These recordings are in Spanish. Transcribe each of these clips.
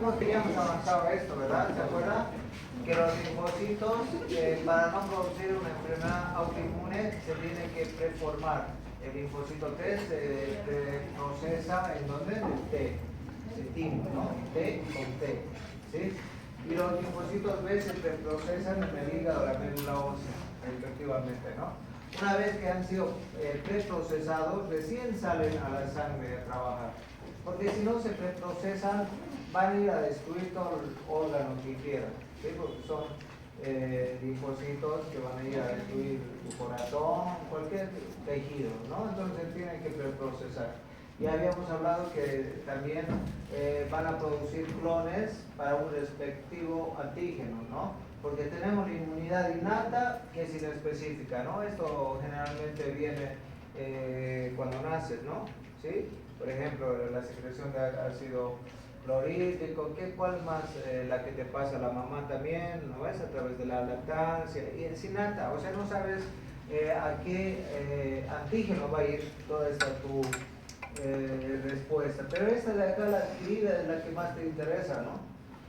dijimos que ya hemos avanzado esto, ¿verdad? ¿Se acuerdan? Que los linfocitos, para no producir una enfermedad autoinmune, se tiene que preformar. El linfocito T se procesa en donde en el T, se timba, ¿no? T con T, ¿sí? Y los linfocitos B se preprocesan en el hígado, la médula ósea, respectivamente, ¿no? Una vez que han sido preprocesados, recién salen a la sangre a trabajar. Porque si no se preprocesan, van a ir a destruir todo el órgano que quieran, ¿sí? Porque son linfocitos que van a ir a destruir tu corazón, cualquier tejido, ¿no? Entonces tienen que preprocesar. Y habíamos hablado que también van a producir clones para un respectivo antígeno, ¿no? Porque tenemos la inmunidad innata que es inespecífica, ¿no? Esto generalmente viene cuando naces, ¿no? ¿Sí? Por ejemplo, la secreción de ácido clorhídrico, ¿cuál más? La que te pasa a la mamá también, ¿no ves? A través de la lactancia, y es innata, o sea, no sabes a qué antígeno va a ir toda esta tu respuesta. Pero esta de acá, la adquirida, es la que más te interesa, ¿no?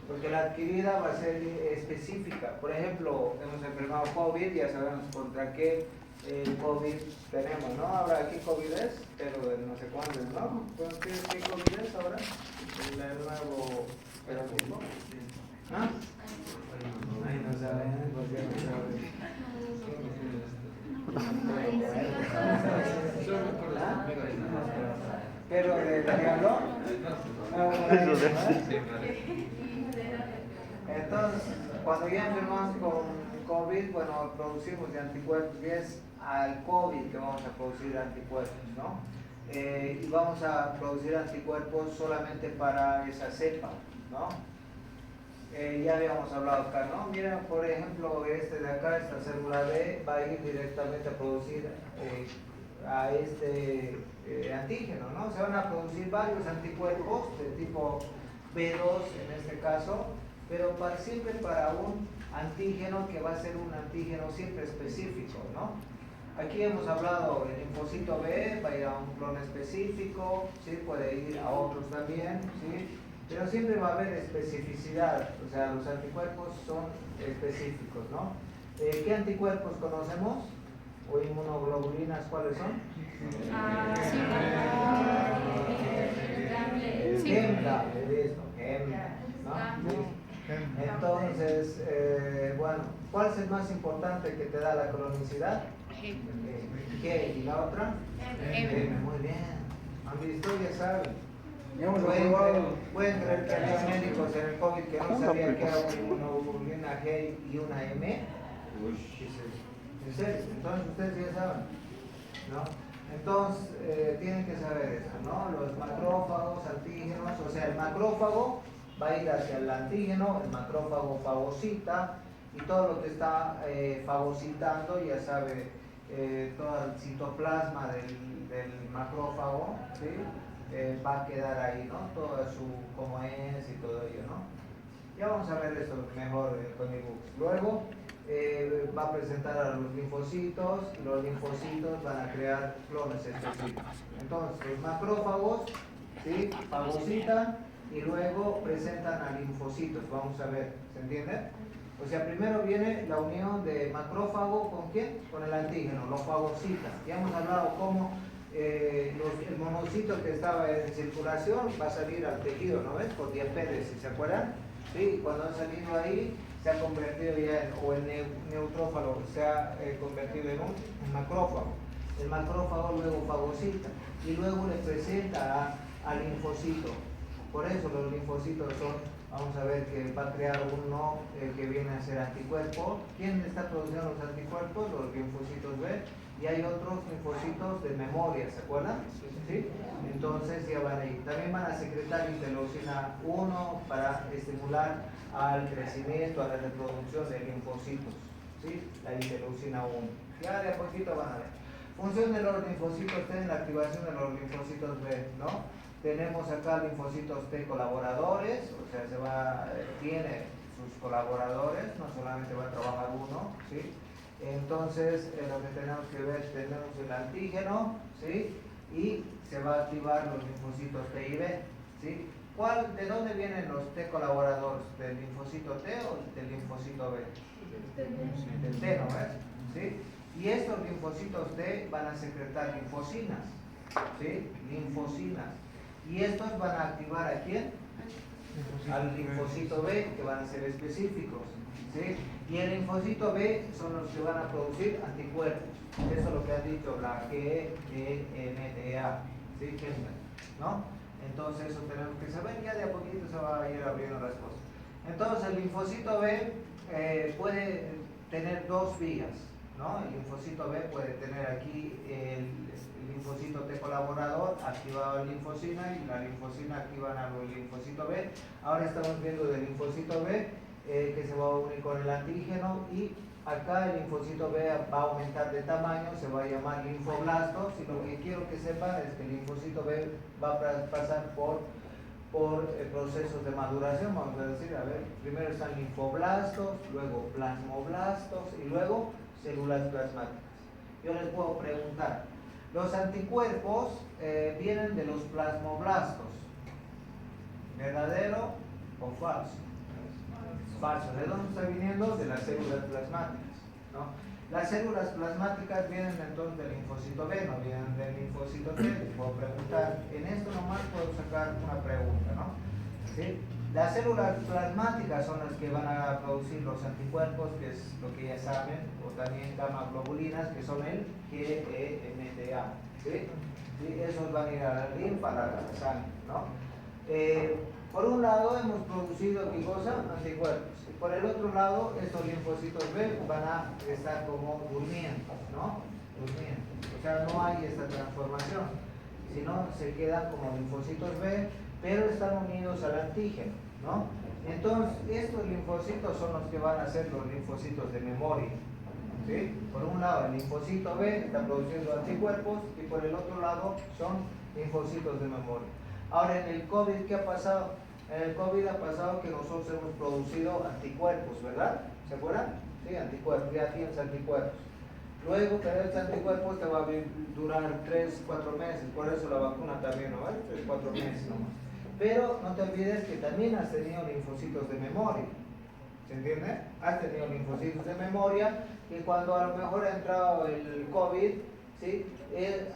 Porque la adquirida va a ser específica. Por ejemplo, hemos enfermado COVID, ya sabemos contra qué COVID tenemos, ¿no? Ahora, ¿qué COVID es? Pero de no sé cuándo, ¿no? ¿Qué COVID es ahora? El nuevo fenotipo. ¿Ah? Ay, no saben, pues ya no saben. ¿Pero de diablo? Entonces, cuando ya enfermamos con COVID, bueno, producimos de anticuerpos, y es al COVID que vamos a producir anticuerpos, ¿no? Y vamos a producir anticuerpos solamente para esa cepa, ¿no? Ya habíamos hablado acá, ¿no? Miren, por ejemplo, este de acá, esta célula B, va a ir directamente a producir a este antígeno, ¿no? Se van a producir varios anticuerpos de tipo B2 en este caso, pero siempre para un antígeno que va a ser un antígeno siempre específico, ¿no? Aquí hemos hablado, el linfocito B va a ir a un clon específico, ¿sí? Puede ir a otros también, ¿sí? Pero siempre va a haber especificidad, o sea, los anticuerpos son específicos, ¿no? ¿Qué anticuerpos conocemos? ¿O inmunoglobulinas cuáles son? Hemda, ¿no? Entonces, bueno, ¿cuál es el más importante que te da la cronicidad? G. ¿Y la otra? M. Muy bien. ¿Han visto? Ya saben. Pueden creer que había médicos en el COVID que no sabían que era una inmunoglobulina G y una M. ¿En serio? Entonces ustedes ya saben, ¿no? Entonces tienen que saber eso, ¿no? Los macrófagos, antígenos, o sea, el macrófago va a ir hacia el antígeno, el macrófago fagocita, y todo lo que está fagocitando, ya sabe, todo el citoplasma del macrófago, ¿sí? Va a quedar ahí, ¿no? Todo su cómo es y todo ello, ¿no? Ya vamos a ver eso mejor con ebooks. Luego va a presentar a los linfocitos, y los linfocitos van a crear clones específicos. Entonces, los macrófagos, ¿sí? Fagocitan y luego presentan a linfocitos. Vamos a ver, ¿se entiende? O sea, primero viene la unión de macrófago ¿con quién? Con el antígeno, lo fagocita. Ya hemos hablado cómo el monocito que estaba en circulación va a salir al tejido, ¿no ves? Por diapéresis, ¿se acuerdan? Sí, cuando han salido ahí se ha convertido ya o el neutrófalo se ha convertido en un macrófago. El macrófago luego fagocita y luego le presenta al linfocito. Por eso los linfocitos son, vamos a ver que va a crear uno que viene a ser anticuerpo. ¿Quién está produciendo los anticuerpos? Los linfocitos B. Y hay otros linfocitos de memoria, ¿se acuerdan? ¿Sí? Entonces ya van a ir. También van a secretar interleucina 1 para estimular al crecimiento, a la reproducción de linfocitos, ¿sí? La interleucina 1. Ya de a poquito van a ver. Función de los linfocitos T en la activación de los linfocitos B, ¿no? Tenemos acá linfocitos T colaboradores, o sea, tiene sus colaboradores, no solamente va a trabajar uno, ¿sí? Entonces, lo que tenemos que ver, tenemos el antígeno, ¿sí? Y se va a activar los linfocitos T y B, ¿sí? ¿De dónde vienen los T colaboradores? ¿Del linfocito T o del linfocito B? Del T, ¿no ves? ¿Sí? Y estos linfocitos T van a secretar linfocinas, ¿sí? Linfocinas. Y estos van a activar ¿a quién? Al linfocito B, que van a ser específicos, ¿sí? Y el linfocito B son los que van a producir anticuerpos. Eso es lo que han dicho la GNDA, ¿sí? ¿No? Entonces eso tenemos que saber, ya de a poquito se va a ir abriendo las cosas. Entonces el linfocito B puede tener dos vías, ¿no? El linfocito B puede tener aquí el linfocito T colaborador activado en linfocina y la linfocina activa en el linfocito B. Ahora estamos viendo del linfocito B que se va a unir con el antígeno y acá el linfocito B va a aumentar de tamaño, se va a llamar linfoblastos y lo que quiero que sepan es que el linfocito B va a pasar por procesos de maduración, vamos a decir, a ver, primero están linfoblastos, luego plasmoblastos y luego células plasmáticas. Yo les puedo preguntar, los anticuerpos vienen de los plasmoblastos, ¿verdadero o falso? Falso. ¿De dónde está viniendo? De las células plasmáticas, ¿no? Las células plasmáticas vienen entonces del linfocito B, no vienen del linfocito T. Les puedo preguntar, en esto nomás puedo sacar una pregunta, ¿no? ¿Sí? Las células plasmáticas son las que van a producir los anticuerpos, que es lo que ya saben, o también gamma globulinas, que son el GEMTA, ¿sí? ¿Sí? Esos van a ir a la linfa, a la sangre, ¿no? Por un lado hemos producido ¿qué cosa? Anticuerpos. Y por el otro lado, estos linfocitos B van a estar como durmiendo, ¿no? Durmiendo. O sea, no hay esta transformación, sino se quedan como linfocitos B, pero están unidos al antígeno, ¿no? Entonces, estos linfocitos son los que van a ser los linfocitos de memoria, ¿sí? Por un lado, el linfocito B está produciendo anticuerpos y por el otro lado son linfocitos de memoria. Ahora, en el COVID, ¿qué ha pasado? En el COVID ha pasado que nosotros hemos producido anticuerpos, ¿verdad? ¿Se acuerdan? Sí, anticuerpos, ya tienes anticuerpos. Luego, pero este anticuerpo te va a durar 3, 4 meses, por eso la vacuna también, ¿no? 3, 4 meses nomás. Pero no te olvides que también has tenido linfocitos de memoria, ¿se entiende? Has tenido linfocitos de memoria que cuando a lo mejor ha entrado el COVID, ¿sí?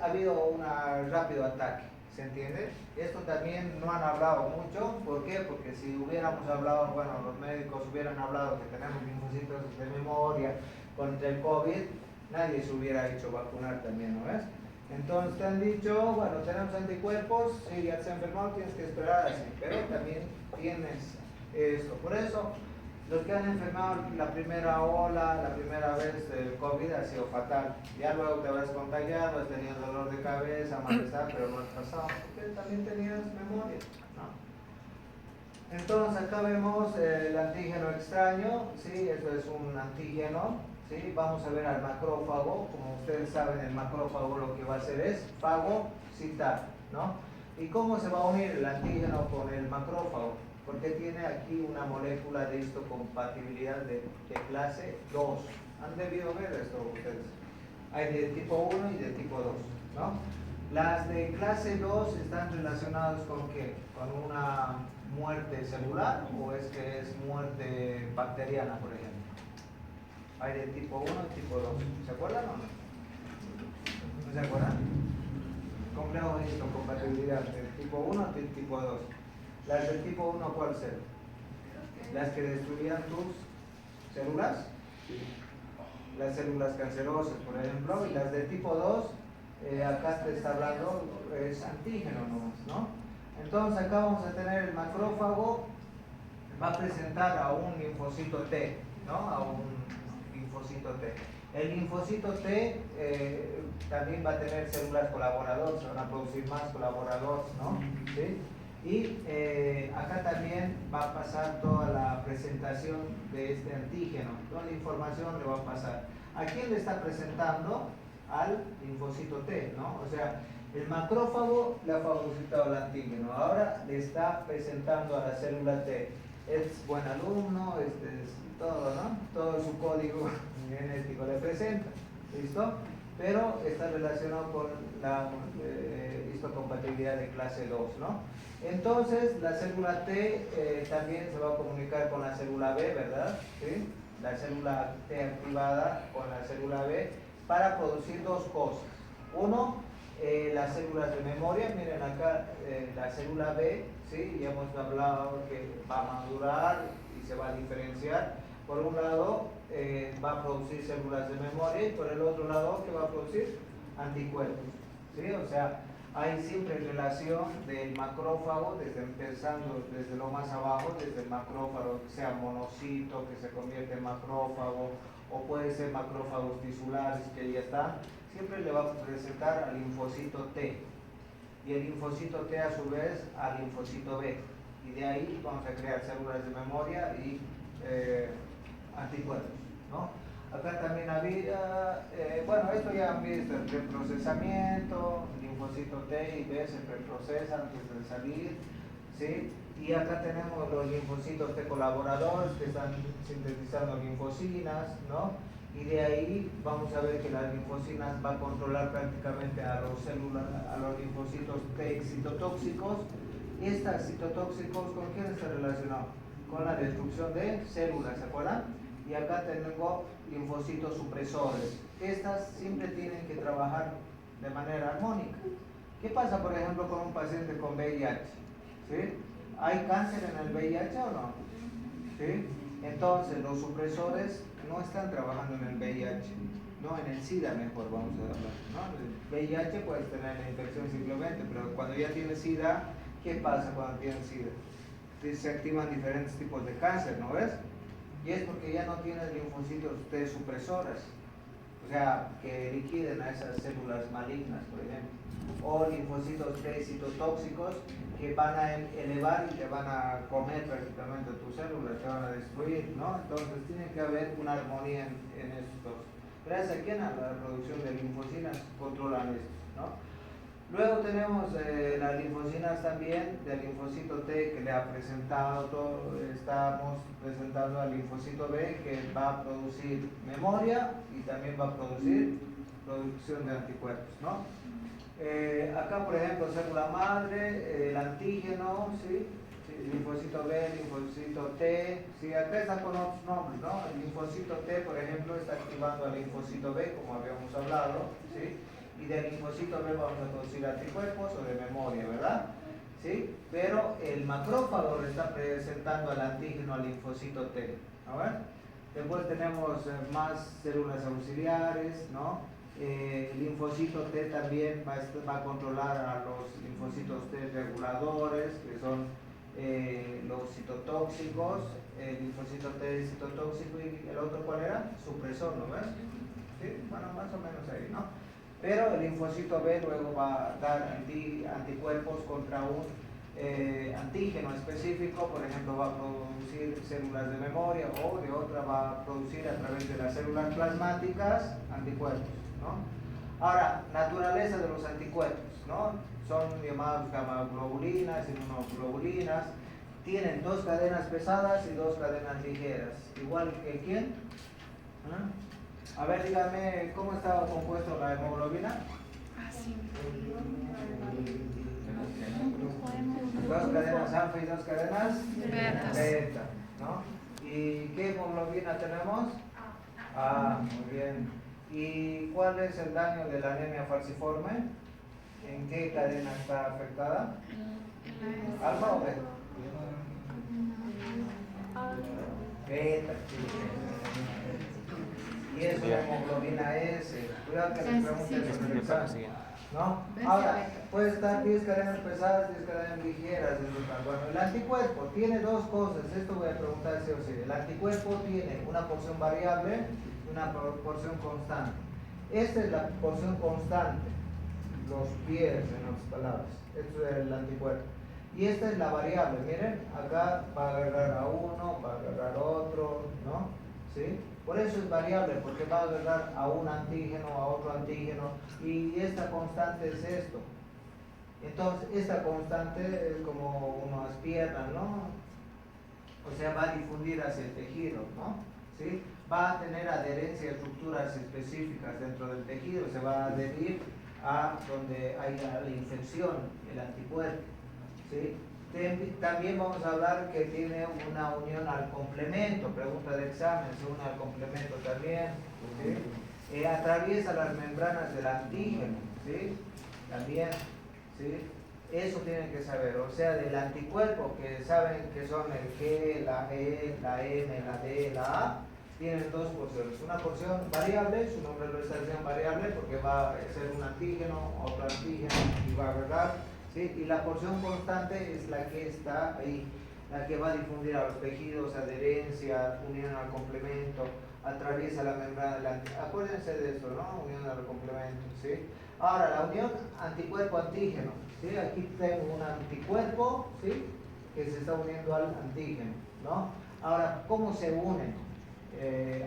Ha habido un rápido ataque. ¿Se entiende? Esto también no han hablado mucho. ¿Por qué? Porque si hubiéramos hablado, bueno, los médicos hubieran hablado que tenemos linfocitos de memoria contra el COVID, nadie se hubiera hecho vacunar también, ¿no ves? Entonces te han dicho, bueno, tenemos anticuerpos, si ya se ha enfermado tienes que esperar así, pero también tienes esto. Por eso, los que han enfermado la primera ola, la primera vez del COVID ha sido fatal. Ya luego te habrás contagiado, has tenido dolor de cabeza, malestar, pero no has pasado, porque también tenías memoria, ¿no? Entonces acá vemos el antígeno extraño, ¿sí? Eso es un antígeno, ¿sí? Vamos a ver al macrófago. Como ustedes saben, el macrófago lo que va a hacer es fagocitar, ¿no? ¿Y cómo se va a unir el antígeno con el macrófago? Porque tiene aquí una molécula de histocompatibilidad de clase 2. ¿Han debido ver esto ustedes? Hay de tipo 1 y de tipo 2, ¿no? Las de clase 2 están relacionadas con ¿qué? Con una muerte celular, o es que es muerte bacteriana, por ejemplo. Hay de tipo 1 y tipo 2. ¿Se acuerdan o no? ¿No se acuerdan? Complejo de histocompatibilidad de tipo 1 y tipo 2. Las del tipo 1, ¿cuál ser? Las que destruían tus células, las células cancerosas, por ejemplo, y las del tipo 2, acá te está hablando, es antígeno nomás, ¿no? Entonces acá vamos a tener el macrófago, va a presentar a un linfocito T, ¿no? A un linfocito T. El linfocito T también va a tener células colaboradoras, se van a producir más colaboradores, ¿no? ¿Sí? Y acá también va a pasar toda la presentación de este antígeno, toda la información le va a pasar. ¿A quién le está presentando? Al linfocito T, ¿no? O sea, el macrófago le ha fagocitado el antígeno, ahora le está presentando a la célula T. Es buen alumno, es todo, ¿no? Todo su código genético le presenta, ¿listo? pero está relacionado con la histocompatibilidad de clase 2, ¿no? Entonces, la célula T también se va a comunicar con la célula B, ¿verdad? ¿Sí? La célula T activada con la célula B para producir dos cosas. Uno, las células de memoria. Miren acá la célula B, ¿sí? Ya hemos hablado que va a madurar y se va a diferenciar. Por un lado va a producir células de memoria y por el otro lado, ¿qué va a producir? Anticuerpos, ¿sí? O sea, hay siempre relación del macrófago, empezando desde lo más abajo, desde el macrófago que sea monocito, que se convierte en macrófago, o puede ser macrófagos tisulares que ya están, siempre le va a presentar al linfocito T, y el linfocito T a su vez al linfocito B, y de ahí vamos a crear células de memoria y anticuerpos, ¿no? Acá también había, bueno, esto ya han visto, el preprocesamiento, linfocito T y B se preprocesan antes de salir, ¿sí? Y acá tenemos los linfocitos T colaboradores que están sintetizando linfocinas, ¿no? Y de ahí vamos a ver que las linfocinas van a controlar prácticamente a los linfocitos T citotóxicos. Y estos citotóxicos, ¿con quién está relacionado? Con la destrucción de células, ¿se acuerdan? Y acá tengo linfocitos supresores. Estas siempre tienen que trabajar de manera armónica. ¿Qué pasa, por ejemplo, con un paciente con VIH? ¿Sí? ¿Hay cáncer en el VIH o no? ¿Sí? Entonces, los supresores no están trabajando en el VIH, no en el SIDA mejor, vamos a hablar, ¿no? El VIH puedes tener la infección simplemente, pero cuando ya tienes SIDA, ¿qué pasa cuando tienes SIDA? Se activan diferentes tipos de cáncer, ¿no ves? Y es porque ya no tienes linfocitos T supresoras, o sea, que liquiden a esas células malignas, por ejemplo, o linfocitos T citotóxicos que van a elevar y te van a comer prácticamente tus células, te van a destruir, ¿no? Entonces tiene que haber una armonía en estos dos. Gracias a quién, a la producción de linfocinas controlan esto, ¿no? Luego tenemos las linfocinas también del linfocito T que le ha presentado todo, estamos presentando al linfocito B que va a producir memoria y también va a producir producción de anticuerpos, ¿no? Acá por ejemplo célula madre, el antígeno, ¿sí? El linfocito B, el linfocito T, ¿sí? Acá está con otros nombres, ¿no? El linfocito T por ejemplo está activando al linfocito B como habíamos hablado, ¿sí? Y del linfocito B vamos a producir anticuerpos o de memoria, ¿verdad? ¿Sí? Pero el macrófago le está presentando al antígeno al linfocito T, ¿no ven? Después tenemos más células auxiliares, ¿no? El linfocito T también va a controlar a los linfocitos T reguladores, que son los citotóxicos, el linfocito T citotóxico y el otro ¿cuál era? Supresor, ¿no ves? ¿Sí? Bueno, más o menos ahí, ¿no? Pero el linfocito B luego va a dar anticuerpos contra un antígeno específico, por ejemplo va a producir células de memoria o de otra va a producir a través de las células plasmáticas anticuerpos, ¿no? Ahora, naturaleza de los anticuerpos, ¿no? Son llamados gamma-globulinas, inmunoglobulinas, tienen dos cadenas pesadas y dos cadenas ligeras, igual que ¿quién? ¿Ah? A ver, dígame, ¿cómo estaba compuesto la hemoglobina? Así. Dos cadenas alfa y dos cadenas Betas. beta, ¿no? ¿Y qué hemoglobina tenemos? Ah, muy bien. ¿Y cuál es el daño de la anemia falciforme? ¿En qué cadena está afectada? ¿Alfa o beta? Beta. Y es una hemoglobina S. Cuidado que les pregunten sobre el examen, ¿no? Ahora, puede estar 10 cadenas pesadas, 10 cadenas ligeras en total. Bueno, el anticuerpo tiene dos cosas. Esto voy a preguntar sí o sí. El anticuerpo tiene una porción variable y una porción constante. Esta es la porción constante, los pies en otras palabras. Esto es el anticuerpo. Y esta es la variable. Miren, acá va a agarrar a uno, va a agarrar a otro, ¿no? ¿Sí? Por eso es variable, porque va a agarrar a un antígeno, a otro antígeno, y esta constante es esto. Entonces, esta constante es como unas piernas, ¿no? O sea, va a difundir hacia el tejido, ¿no? ¿Sí? va a tener adherencia a estructuras específicas dentro del tejido, se va a adherir a donde haya la infección, el anticuerpo, ¿sí? También vamos a hablar que tiene una unión al complemento, pregunta de examen, se une al complemento también, ¿sí? Atraviesa las membranas del antígeno, ¿sí? También, ¿sí? Eso tienen que saber, o sea, del anticuerpo, que saben que son el G, la E, la M, la D, la A, tienen dos porciones. Una porción variable, su nombre lo está diciendo variable, porque va a ser un antígeno, otro antígeno, y va a agregar, ¿sí? Y la porción constante es la que está ahí, la que va a difundir a los tejidos, adherencia, unión al complemento, atraviesa la membrana del antígeno. Acuérdense de eso, ¿no? Unión al complemento, ¿sí? Ahora, la unión anticuerpo-antígeno, ¿sí? Aquí tengo un anticuerpo, ¿sí? Que se está uniendo al antígeno, ¿no? Ahora, ¿cómo se une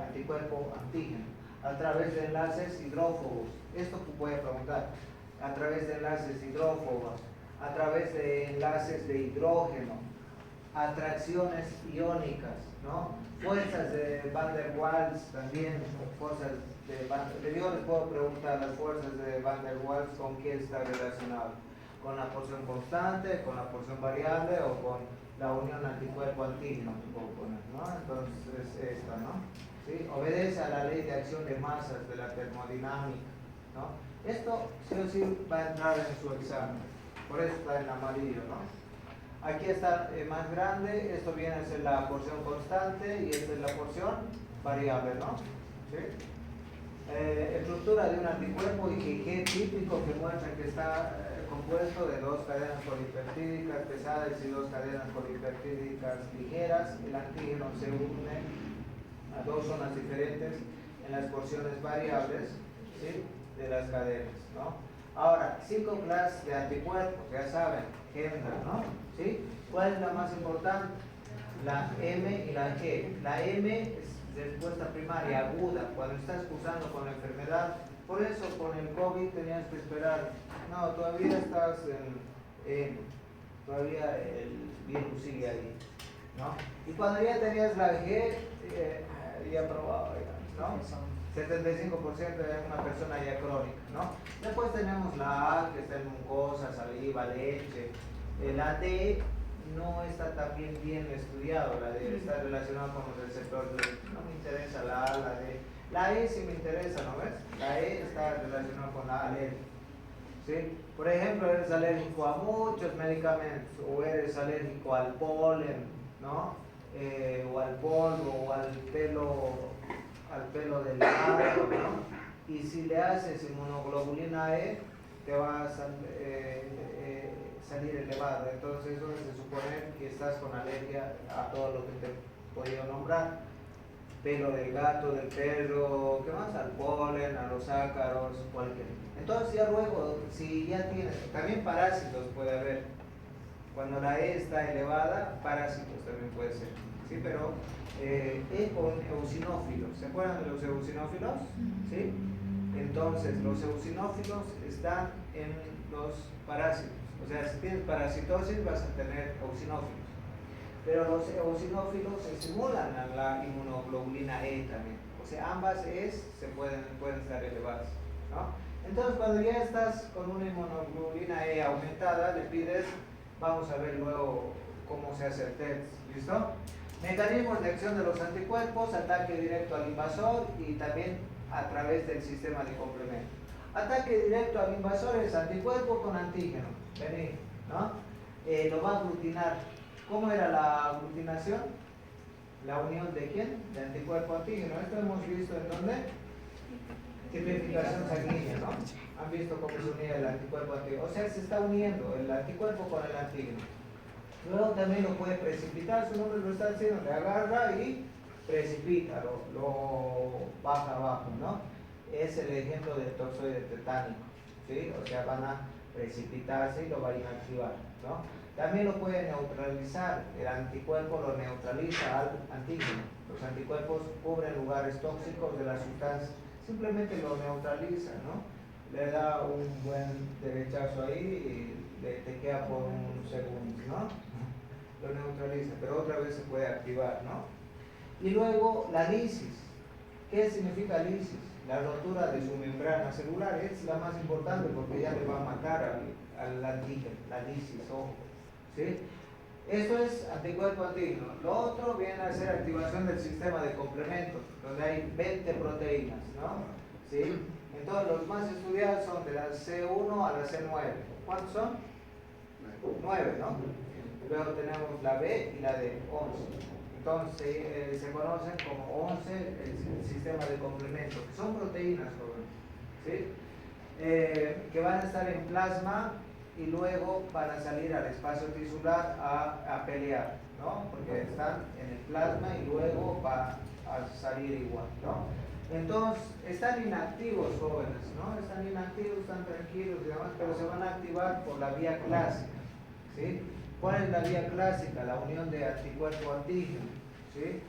anticuerpo-antígeno? A través de enlaces hidrófobos. Esto voy a preguntar. A través de enlaces hidrófobos, a través de enlaces de hidrógeno, atracciones iónicas, ¿no? Fuerzas de Van der Waals también, fuerzas de Van der Waals. Yo les puedo preguntar las fuerzas de Van der Waals con qué está relacionado, con la porción constante, con la porción variable o con la unión anticuerpo-antígeno, puedo poner, ¿no? Entonces esta, ¿no? ¿Sí? Obedece a la ley de acción de masas de la termodinámica, ¿no? Esto sí o sí va a entrar en su examen, por eso está en amarillo, ¿no? Aquí está más grande, esto viene a ser la porción constante y esta es la porción variable, ¿no? ¿Sí? Estructura de un anticuerpo IgG típico que muestra que está compuesto de dos cadenas polipeptídicas pesadas y dos cadenas polipeptídicas ligeras. El antígeno se une a dos zonas diferentes en las porciones variables, ¿sí? De las cadenas, ¿no? Ahora, 5 clases de anticuerpos, ya saben, GEMDA, ¿no? ¿Sí? ¿Cuál es la más importante? La M y la G. La M es respuesta primaria, aguda, cuando estás cursando con la enfermedad. Por eso con el COVID tenías que esperar. No, todavía estás en todavía el virus sigue ahí, ¿no? Y cuando ya tenías la G, ya probado, ¿no? 75% de una persona ya crónica, ¿no? Después tenemos la A, que está en mucosa, saliva, leche. La D no está tan bien estudiado, la D está relacionada con los receptores. No me interesa la A, la D. La E sí me interesa, ¿no ves? La E está relacionada con la alergia, ¿sí? Por ejemplo, eres alérgico a muchos medicamentos, o eres alérgico al polen, ¿no? O al polvo, o al pelo del gato, ¿no? Y si le haces inmunoglobulina E, te va a salir elevado. Entonces eso se supone que estás con alergia a todo lo que te he podido nombrar. Pelo del gato, del perro, ¿qué más? Al polen, a los ácaros, cualquier. Entonces ya luego, si ya tienes, también parásitos puede haber. Cuando la E está elevada, parásitos también puede ser, ¿sí? Pero E con eosinófilos, ¿se acuerdan de los eosinófilos? ¿Sí? Entonces, los eosinófilos están en los parásitos. O sea, si tienes parasitosis vas a tener eosinófilos. Pero los eosinófilos estimulan a la inmunoglobulina E también. O sea, ambas E's pueden estar elevadas, ¿no? Entonces, cuando ya estás con una inmunoglobulina E aumentada, le pides, vamos a ver luego cómo se hace el test, ¿listo? Mecanismos de acción de los anticuerpos, ataque directo al invasor y también a través del sistema de complemento. Ataque directo al invasor es anticuerpo con antígeno, vení, ¿no? Lo va a aglutinar. ¿Cómo era la aglutinación? ¿La unión de quién? De anticuerpo-antígeno. Esto hemos visto en dónde? Tipificación sanguínea, ¿no? Han visto cómo se unía el anticuerpo-antígeno. O sea, se está uniendo el anticuerpo con el antígeno. Luego también lo puede precipitar, su nombre lo está diciendo, le agarra y precipita, lo baja abajo, ¿no? Es el ejemplo del toxoide tetánico, ¿sí? O sea, van a precipitarse y lo van a inactivar, ¿no? También lo puede neutralizar, el anticuerpo lo neutraliza al antígeno. Los anticuerpos cubren lugares tóxicos de la sustancia, simplemente lo neutraliza, ¿no? Le da un buen derechazo ahí y te queda por un segundo, ¿no? Lo neutraliza, pero otra vez se puede activar, ¿no? Y luego la lisis. ¿Qué significa lisis? La rotura de su membrana celular es la más importante porque ya le va a matar al antígeno, la lisis, ojo. ¿Sí? Esto es anticuerpo antígeno. Lo otro viene a ser activación del sistema de complementos, donde hay 20 proteínas, ¿no? ¿Sí? Entonces los más estudiados son de la C1 a la C9. ¿Cuántos son? 9, ¿no? Luego tenemos la B y la D, 11. Entonces se conocen como 11 el sistema de complementos, que son proteínas, ¿sí? Que van a estar en plasma y luego van a salir al espacio tisular a pelear, ¿no? Porque están en el plasma y luego va a salir igual, ¿no? Entonces, están inactivos, jóvenes, ¿no? Están inactivos, están tranquilos y demás, pero se van a activar por la vía clásica, ¿sí? ¿Cuál es la vía clásica? La unión de anticuerpo-antígeno, ¿sí?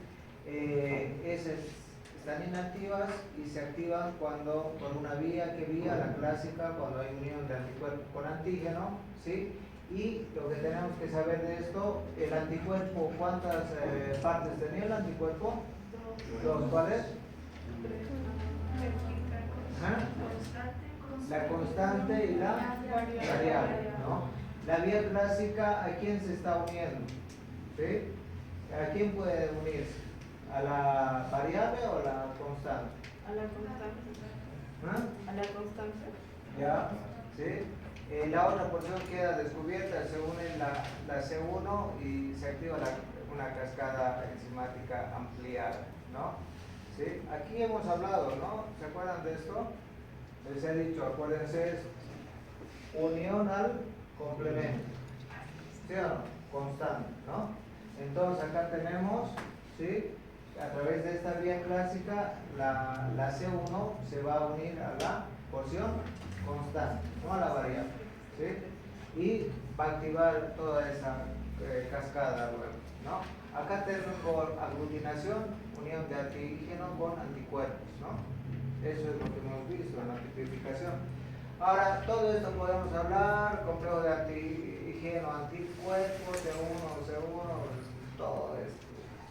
Están inactivas y se activan cuando, por una vía, ¿qué vía? La clásica, cuando hay unión de anticuerpo con antígeno, ¿sí? Y lo que tenemos que saber de esto, el anticuerpo, ¿cuántas partes tenía el anticuerpo? Dos, ¿cuáles? La constante y la variable, ¿no? La vía clásica, ¿a quién se está uniendo? ¿Sí? ¿A quién puede unirse? ¿A la variable o a la constante? A la constante. ¿Ah? A la constante. ¿Ya? ¿Sí? La otra porción queda descubierta, se une la C1 y se activa una cascada enzimática ampliada, ¿no? ¿Sí? Aquí hemos hablado, ¿no? ¿Se acuerdan de esto? Les he dicho, acuérdense, es unión al complemento, ¿sí o no? Constante, ¿no? Entonces acá tenemos, ¿sí? A través de esta vía clásica, la C1 se va a unir a la porción constante, no a la variable, ¿sí? Y va a activar toda esa cascada luego, ¿no? Acá tengo aglutinación, unión de antígeno con anticuerpos, ¿no? Eso es lo que hemos visto en la tipificación. Ahora, todo esto podemos hablar, complejo de antígeno, anticuerpos, C1, todo esto,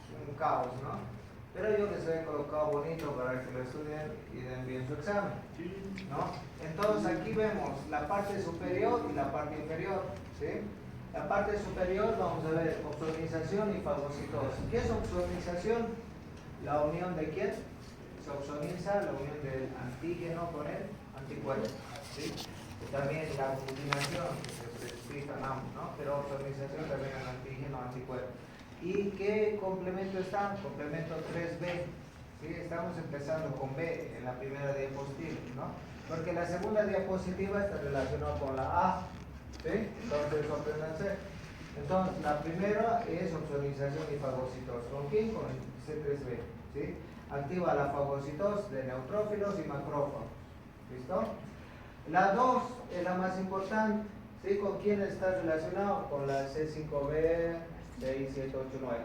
es un caos, ¿no? Pero yo les he colocado bonito para que lo estudien y den bien su examen, ¿no? Entonces aquí vemos la parte superior y la parte inferior, ¿sí? La parte superior vamos a ver opsonización y fagocitosis. ¿Qué es opsonización? La unión de quién? Se opsoniza la unión del antígeno con el anticuerpo, ¿sí? También la aglutinación, que se explican ambos, ¿no? Pero opsonización también el antígeno-anticuerpo. ¿Y qué complemento está? Complemento 3B. ¿Sí? Estamos empezando con B en la primera diapositiva, ¿no? Porque la segunda diapositiva está relacionada con la A, ¿sí? Entonces, sorpréndanse. Entonces, la primera es opsonización y fagocitosis. ¿Con quién? Con el C3B, ¿sí? Activa la fagocitosis de neutrófilos y macrófagos. ¿Listo? La 2 es la más importante, ¿sí? ¿Con quién está relacionado? Con la C5B, 6, 7, 8, 9.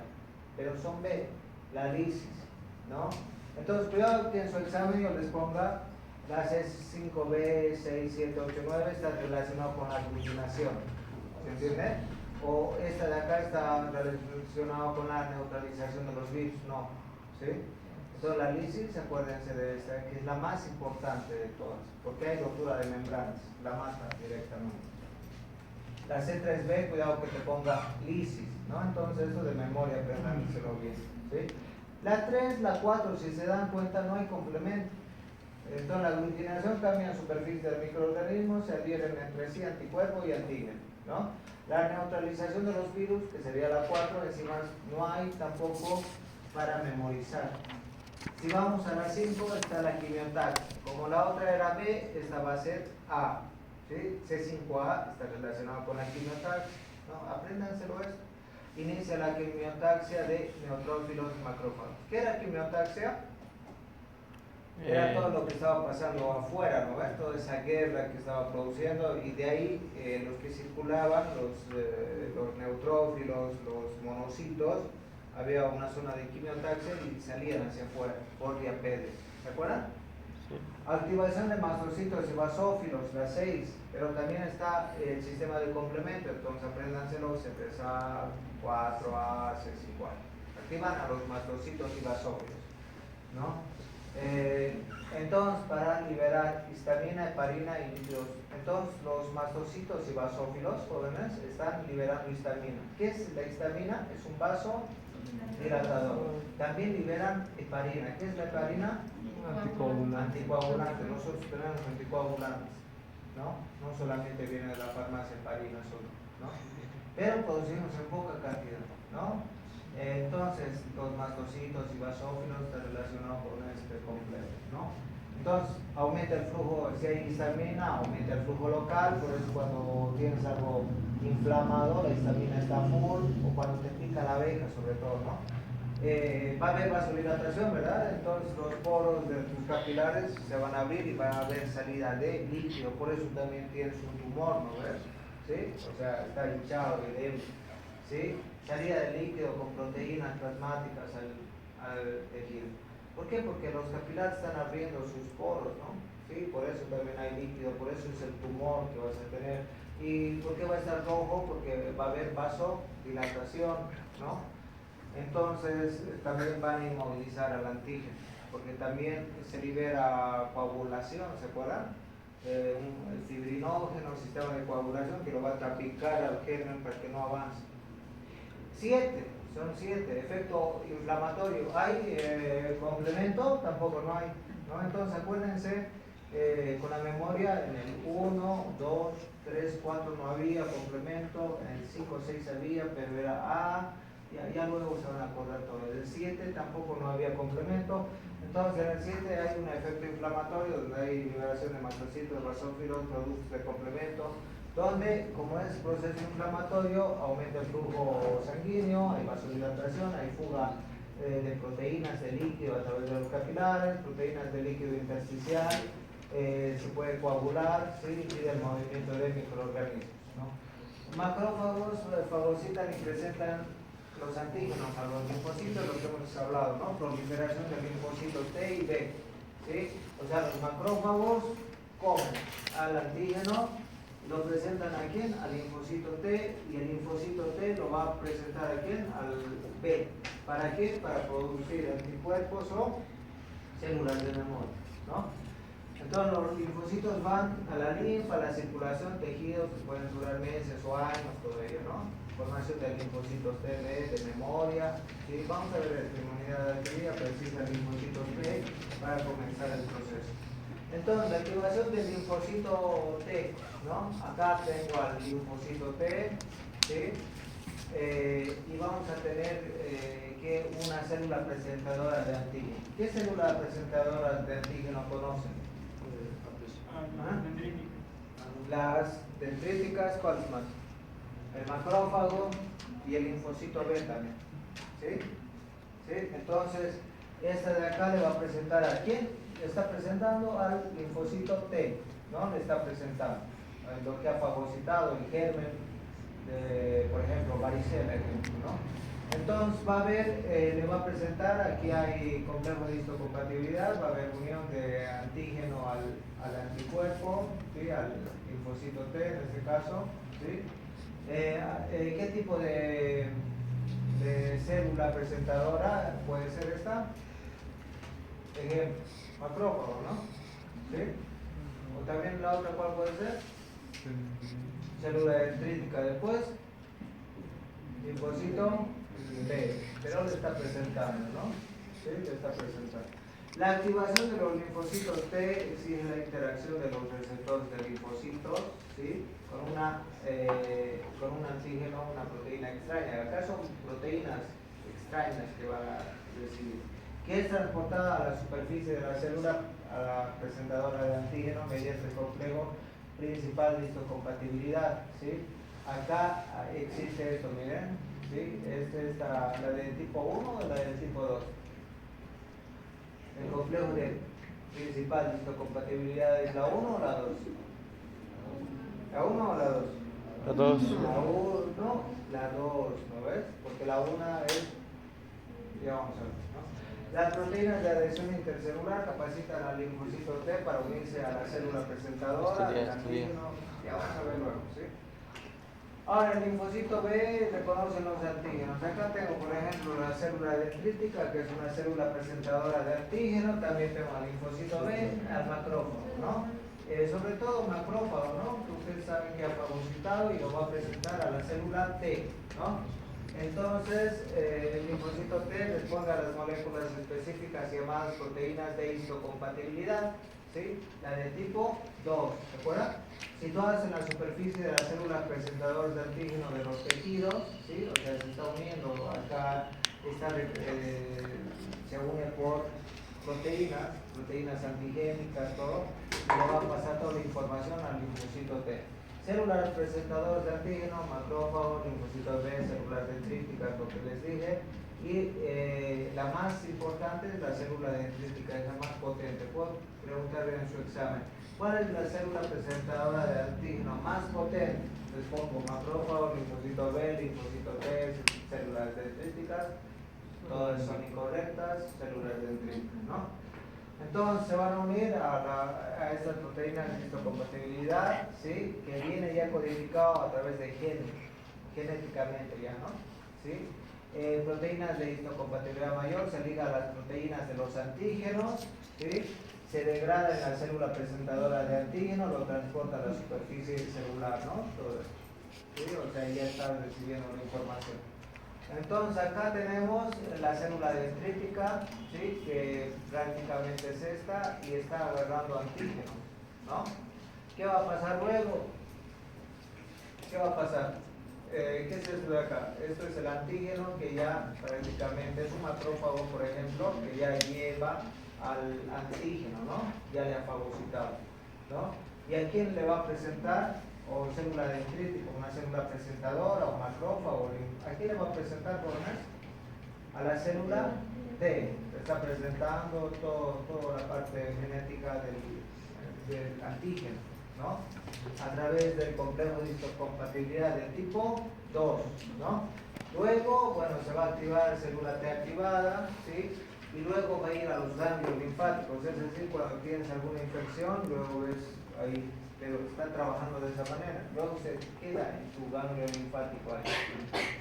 Pero son B, la lisis, ¿no? Entonces, cuidado que en su examen yo les ponga la C5B, 6, 7, 8, 9 está relacionado con la aglutinación. ¿Se entiende? O esta de acá está relacionado con la neutralización de los virus, no. ¿Sí? Entonces la lisis, acuérdense de esta, que es la más importante de todas, porque hay rotura de membranas, la mata directamente. La C3B, cuidado que te ponga lisis, ¿no? Entonces eso de memoria, aprendándoselo bien, ¿sí? La 3, la 4, si se dan cuenta, no hay complemento. Entonces la aglutinación cambia en superficie del microorganismo, se adhieren entre sí anticuerpo y antígeno, ¿no? La neutralización de los virus, que sería la 4, encima no hay tampoco para memorizar. Si vamos a la 5, está la quimiotaxia. Como la otra era B, esta va a ser A, ¿sí? C5A está relacionado con la quimiotaxia, ¿no? Apréndanselo esto. Inicia la quimiotaxia de neutrófilos y macrófagos. ¿Qué era quimiotaxia? Era todo lo que estaba pasando afuera, ¿no ves? Toda esa guerra que estaba produciendo, y de ahí los que circulaban, los neutrófilos, los monocitos, había una zona de quimiotaxia y salían hacia afuera por diapedes. ¿Se acuerdan? Sí. Activación de mastocitos y basófilos, la 6, pero también está el sistema de complemento, entonces apréndanselo, C3A, 4A, C5A. Activan a los mastocitos y basófilos, ¿no? Entonces, para liberar histamina, heparina y lípidos, entonces los mastocitos y basófilos jóvenes están liberando histamina. ¿Qué es la histamina? Es un vasodilatador. También liberan heparina. ¿Qué es la heparina? Anticoagulante. Nosotros tenemos anticoagulantes, ¿no? No solamente viene de la farmacia heparina solo, ¿no? Pero producimos en poca cantidad, ¿no? Entonces, los mastocitos y basófilos están relacionados con este complejo, ¿no? Entonces, aumenta el flujo, si hay histamina, aumenta el flujo local, por eso cuando tienes algo inflamado, la histamina está full, o cuando te pica la abeja, sobre todo, ¿no? Va a haber vasodilatación, ¿verdad? Entonces, los poros de tus capilares se van a abrir y va a haber salida de líquido, por eso también tienes un tumor, ¿no ves? ¿Sí? O sea, está hinchado, edema, ¿sí? Salida de líquido con proteínas plasmáticas al tejido. ¿Por qué? Porque los capilares están abriendo sus poros, ¿no? ¿Sí? Por eso también hay líquido, por eso es el tumor que vas a tener. ¿Y por qué va a estar rojo? Porque va a haber vasodilatación, ¿no? Entonces también van a inmovilizar al antígeno, porque también se libera coagulación, ¿se acuerdan? El fibrinógeno, el sistema de coagulación que lo va a trapicar al germen para que no avance. Son 7. Efecto inflamatorio. ¿Hay complemento? Tampoco no hay, ¿no? Entonces acuérdense, con la memoria, en el 1, 2, 3, 4 no había complemento, en el 5, 6 había, pero era A, ya luego se van a acordar todo. En el 7 tampoco no había complemento. Entonces en el 7 hay un efecto inflamatorio donde hay liberación de mastocitos, basófilos, productos de complemento, donde como es proceso inflamatorio aumenta el flujo sanguíneo, hay vasodilatación, hay fuga de proteínas de líquido a través de los capilares, proteínas de líquido intersticial, se puede coagular, ¿sí? Y del movimiento de microorganismos, ¿no? Macrófagos fagocitan y presentan los antígenos a los linfocitos, lo que hemos hablado, ¿no? Proliferación de linfocitos T y B, ¿sí? O sea, los macrófagos comen al antígeno, lo presentan a quién? Al linfocito T, y el linfocito T lo va a presentar a quién? Al B. ¿Para qué? Para producir anticuerpos o células de memoria, ¿no? Entonces los linfocitos van a la linfa, a la circulación, tejidos que pueden durar meses o años, todo ello, ¿no? Formación de linfocitos T, B, de memoria, ¿sí? Vamos a ver esta inmunidad adquirida, precisa linfocitos T para comenzar el proceso. Entonces, la activación del linfocito T, ¿no? Acá tengo al linfocito T, ¿sí? Y vamos a tener que una célula presentadora de antígeno. ¿Qué célula presentadora de antígeno conocen? ¿Ah? Las dendríticas, ¿cuáles más? El macrófago y el linfocito B también, ¿sí? ¿Sí? Entonces, esta de acá le va a presentar a quién? Le está presentando al linfocito T, ¿no? Le está presentando lo que ha fagocitado el germen de, por ejemplo, varicela, ¿no? Entonces va a haber, le va a presentar, aquí hay complejo de histocompatibilidad, va a haber unión de antígeno al anticuerpo, ¿sí? Al linfocito T en este caso, ¿sí? ¿Qué tipo de célula presentadora puede ser esta? Ejemplo, macrófago, ¿no? ¿Sí? O también la otra, ¿cuál puede ser? Célula dendrítica. Después, linfocito B, pero le está presentando, ¿no? ¿Sí? Le está presentando. La activación de los linfocitos T exige la interacción de los receptores de linfocitos, ¿sí? Con un antígeno, una proteína extraña. Acá son proteínas extrañas que van a recibir, que es transportada a la superficie de la célula, a la presentadora de antígeno, mediante el complejo principal de histocompatibilidad, ¿sí? Acá existe esto, miren, ¿sí? Esta es la del tipo 1 o la del tipo 2. El complejo principal de histocompatibilidad es la 1 o la 2. ¿La 1 o la 2? La 2. La 1, la 2, ¿no ves? Porque la 1 es, ya vamos a ver, ¿no? Las proteínas de adhesión intercelular capacitan al linfocito T para unirse a la célula presentadora del antígeno. Ya vamos a ver luego, ¿sí? Ahora el linfocito B reconoce los antígenos. Acá tengo por ejemplo la célula dendrítica, que es una célula presentadora de antígenos. También tengo al linfocito B, al macrófago, ¿no? Sobre todo macrófago, ¿no? Que ustedes saben que ha fagocitado y lo va a presentar a la célula T, ¿no? Entonces, el linfocito T responde a las moléculas específicas llamadas proteínas de histocompatibilidad, ¿sí? La de tipo 2, ¿se acuerdan? Situadas en la superficie de las células presentadoras de antígeno de los tejidos, ¿sí? O sea, se está uniendo acá, se une por proteínas antigénicas, todo, y le va a pasar toda la información al linfocito T. Células presentadoras de antígeno, macrófagos, linfocitos B, células dendríticas, lo que les dije, y la más importante es la célula dendrítica, es la más potente. Puedo preguntarle en su examen, ¿cuál es la célula presentadora de antígeno más potente? Les pongo macrófago, linfocito B, linfocito T, células dendríticas, todas son incorrectas, células dendríticas, ¿no? Entonces se van a unir a estas proteínas de histocompatibilidad, ¿sí? Que viene ya codificado a través de genes, genéticamente ya, ¿no? ¿Sí? Proteínas de histocompatibilidad mayor se ligan a las proteínas de los antígenos, ¿sí? Se degrada en la célula presentadora de antígeno, lo transporta a la superficie celular, ¿no? Todo esto, ¿sí? O sea, ya está recibiendo la información. Entonces acá tenemos la célula dendrítica, ¿sí? Que prácticamente es esta y está agarrando antígenos, ¿no? ¿Qué va a pasar luego? ¿Qué va a pasar? ¿Qué es esto de acá? Esto es el antígeno que ya prácticamente es un macrófago, por ejemplo, que ya lleva al antígeno, ¿no? Ya le ha fagocitado, ¿no? ¿Y a quién le va a presentar? O célula dendrítica, una célula presentadora o macrófago. ¿A quién le va a presentar, jóvenes? A la célula T. Está presentando toda la parte genética del antígeno, ¿no? A través del complejo de histocompatibilidad de tipo 2, ¿no? Luego, bueno, se va a activar célula T activada, ¿sí? Y luego va a ir a los ganglios linfáticos, es decir, cuando tienes alguna infección, luego ves ahí, pero está trabajando de esa manera, luego se queda en tu ganglio linfático ahí,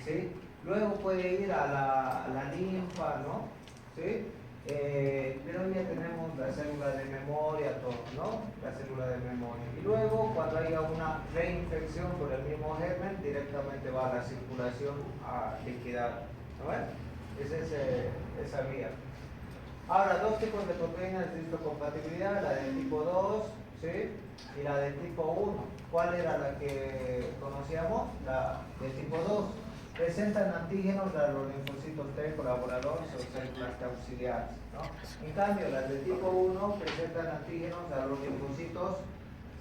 ¿sí? Luego puede ir a la linfa, ¿no? ¿Sí? Pero ya tenemos la célula de memoria, todo, ¿no? La célula de memoria. Y luego, cuando haya una reinfección por el mismo germen, directamente va a la circulación a liquidar, ¿no ven? Esa es esa vía. Ahora, dos tipos de proteínas de histocompatibilidad, la del tipo 2, ¿sí? Y la del tipo 1. ¿Cuál era la que conocíamos? La del tipo 2. Presentan antígenos a los linfocitos T colaboradores o células T auxiliares, ¿no? En cambio, las del tipo 1 presentan antígenos a los linfocitos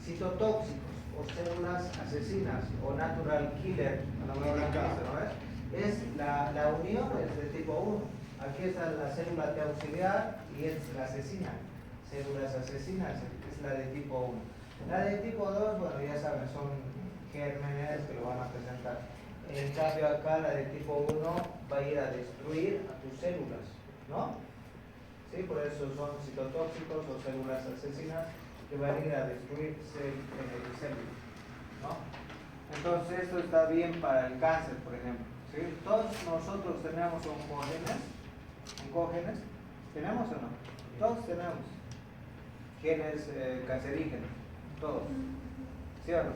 citotóxicos o células asesinas o natural killer, ¿no es? La unión es de tipo 1. Aquí está la célula T auxiliar y es la asesina. Células asesinas es la de tipo 1. La de tipo 2, bueno, ya saben, son gérmenes que lo van a presentar. En cambio acá la de tipo 1 va a ir a destruir a tus células, ¿no? ¿Sí? Por eso son citotóxicos o células asesinas que van a ir a destruir células, ¿no? Entonces esto está bien para el cáncer, por ejemplo, ¿sí? Todos nosotros tenemos oncógenes, ¿tenemos o no? Todos tenemos genes cancerígenos, todos, ¿sí o no?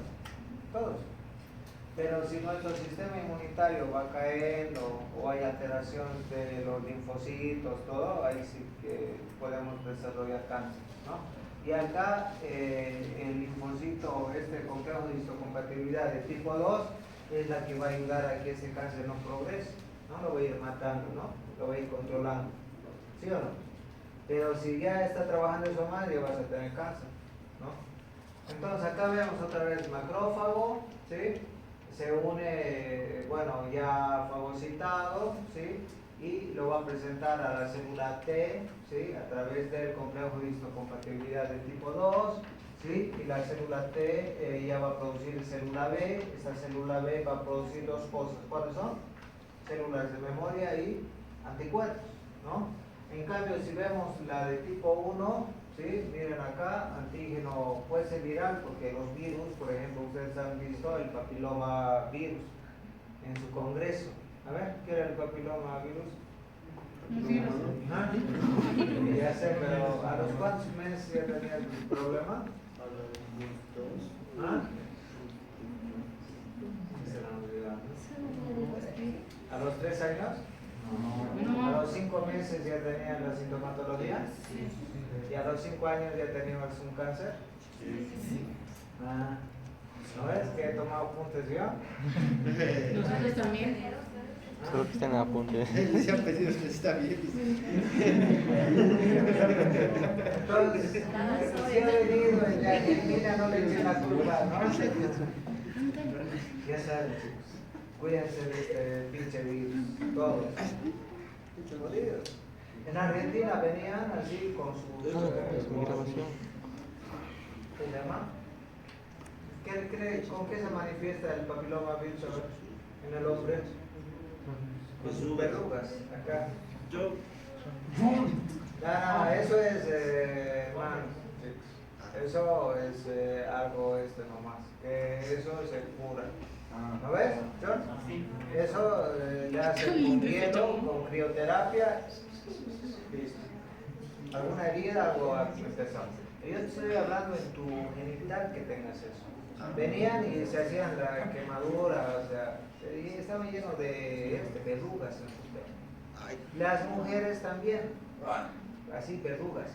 Todos. Pero si nuestro sistema inmunitario va cayendo o hay alteración de los linfocitos, todo, ahí sí que podemos desarrollar cáncer, ¿no? Y acá el linfocito, este complejo de histocompatibilidad de tipo 2, es la que va a ayudar a que ese cáncer no progrese, ¿no? Lo va a ir matando, ¿no? Lo va a ir controlando, ¿sí o no? Pero si ya está trabajando eso mal, ya vas a tener cáncer, ¿no? Entonces acá vemos otra vez macrófago, ¿sí? Se une, bueno, ya fagocitado, ¿sí? Y lo va a presentar a la célula T, ¿sí? A través del complejo de histocompatibilidad de tipo 2, ¿sí? Y la célula T ya va a producir célula B. Esa célula B va a producir dos cosas. ¿Cuáles son? Células de memoria y anticuerpos, ¿no? En cambio, si vemos la de tipo 1, ¿sí? Miren acá, antígeno puede ser viral porque los virus, por ejemplo, ustedes han visto el papiloma virus en su congreso. A ver, ¿qué era el papiloma virus? ¿Ah? Ya sé, pero ¿a los cuántos meses ya tenía el problema? ¿Ah? Se me olvidó. ¿A los 3 años? No. ¿A los 5 meses ya tenían la sintomatología? ¿Y a los 5 años ya tenían un cáncer? Ah, ¿no ves que he tomado apuntes yo? Nosotros también. Solo que están a punto. Se han pedido que está bien. Entonces, si ha venido el de Argentina, no le echen la culpa, ¿no? Ya saben, chicos. Cuídense de este pinche virus, todos. Jodidos. En Argentina venían así con sus... Es mi grabación. ¿Se llama? ¿Con qué se manifiesta el papiloma virus en el hombre? Con sus verrugas, acá. Eso es, eso es algo nomás, que eso se cura. ¿No ves, John? Eso le hacen con hielo, con crioterapia. Listo. ¿Alguna herida? Algo empezamos. Yo te estoy hablando en tu genital que tengas eso. Venían y se hacían la quemadura, o sea, y estaban llenos de verrugas en sus pelos. Las mujeres también, así verrugas.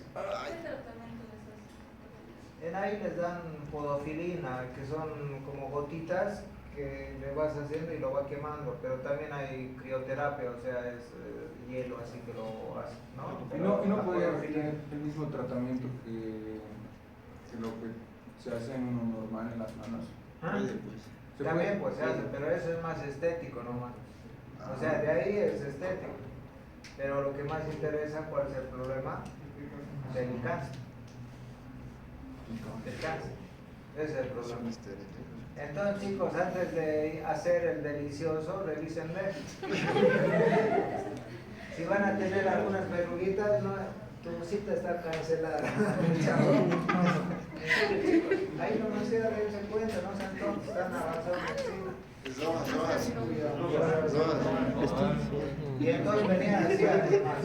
En ahí les dan podofilina, que son como gotitas que le vas haciendo y lo va quemando, pero también hay crioterapia, o sea, es hielo así que lo hace, ¿no? Y no podría tener el mismo tratamiento que lo que se hace en uno normal en las manos. También pues se hace, pero eso es más estético nomás. O sea, de ahí es estético. Pero lo que más interesa, ¿cuál es el problema? Del cáncer. El cáncer. Ese es el problema. Entonces, chicos, antes de hacer el delicioso, revísenme. Si van a tener algunas verruguitas, no, tu cita está cancelada. Ahí no se den cuenta, no sean tontos, están avanzando y entonces venían así además.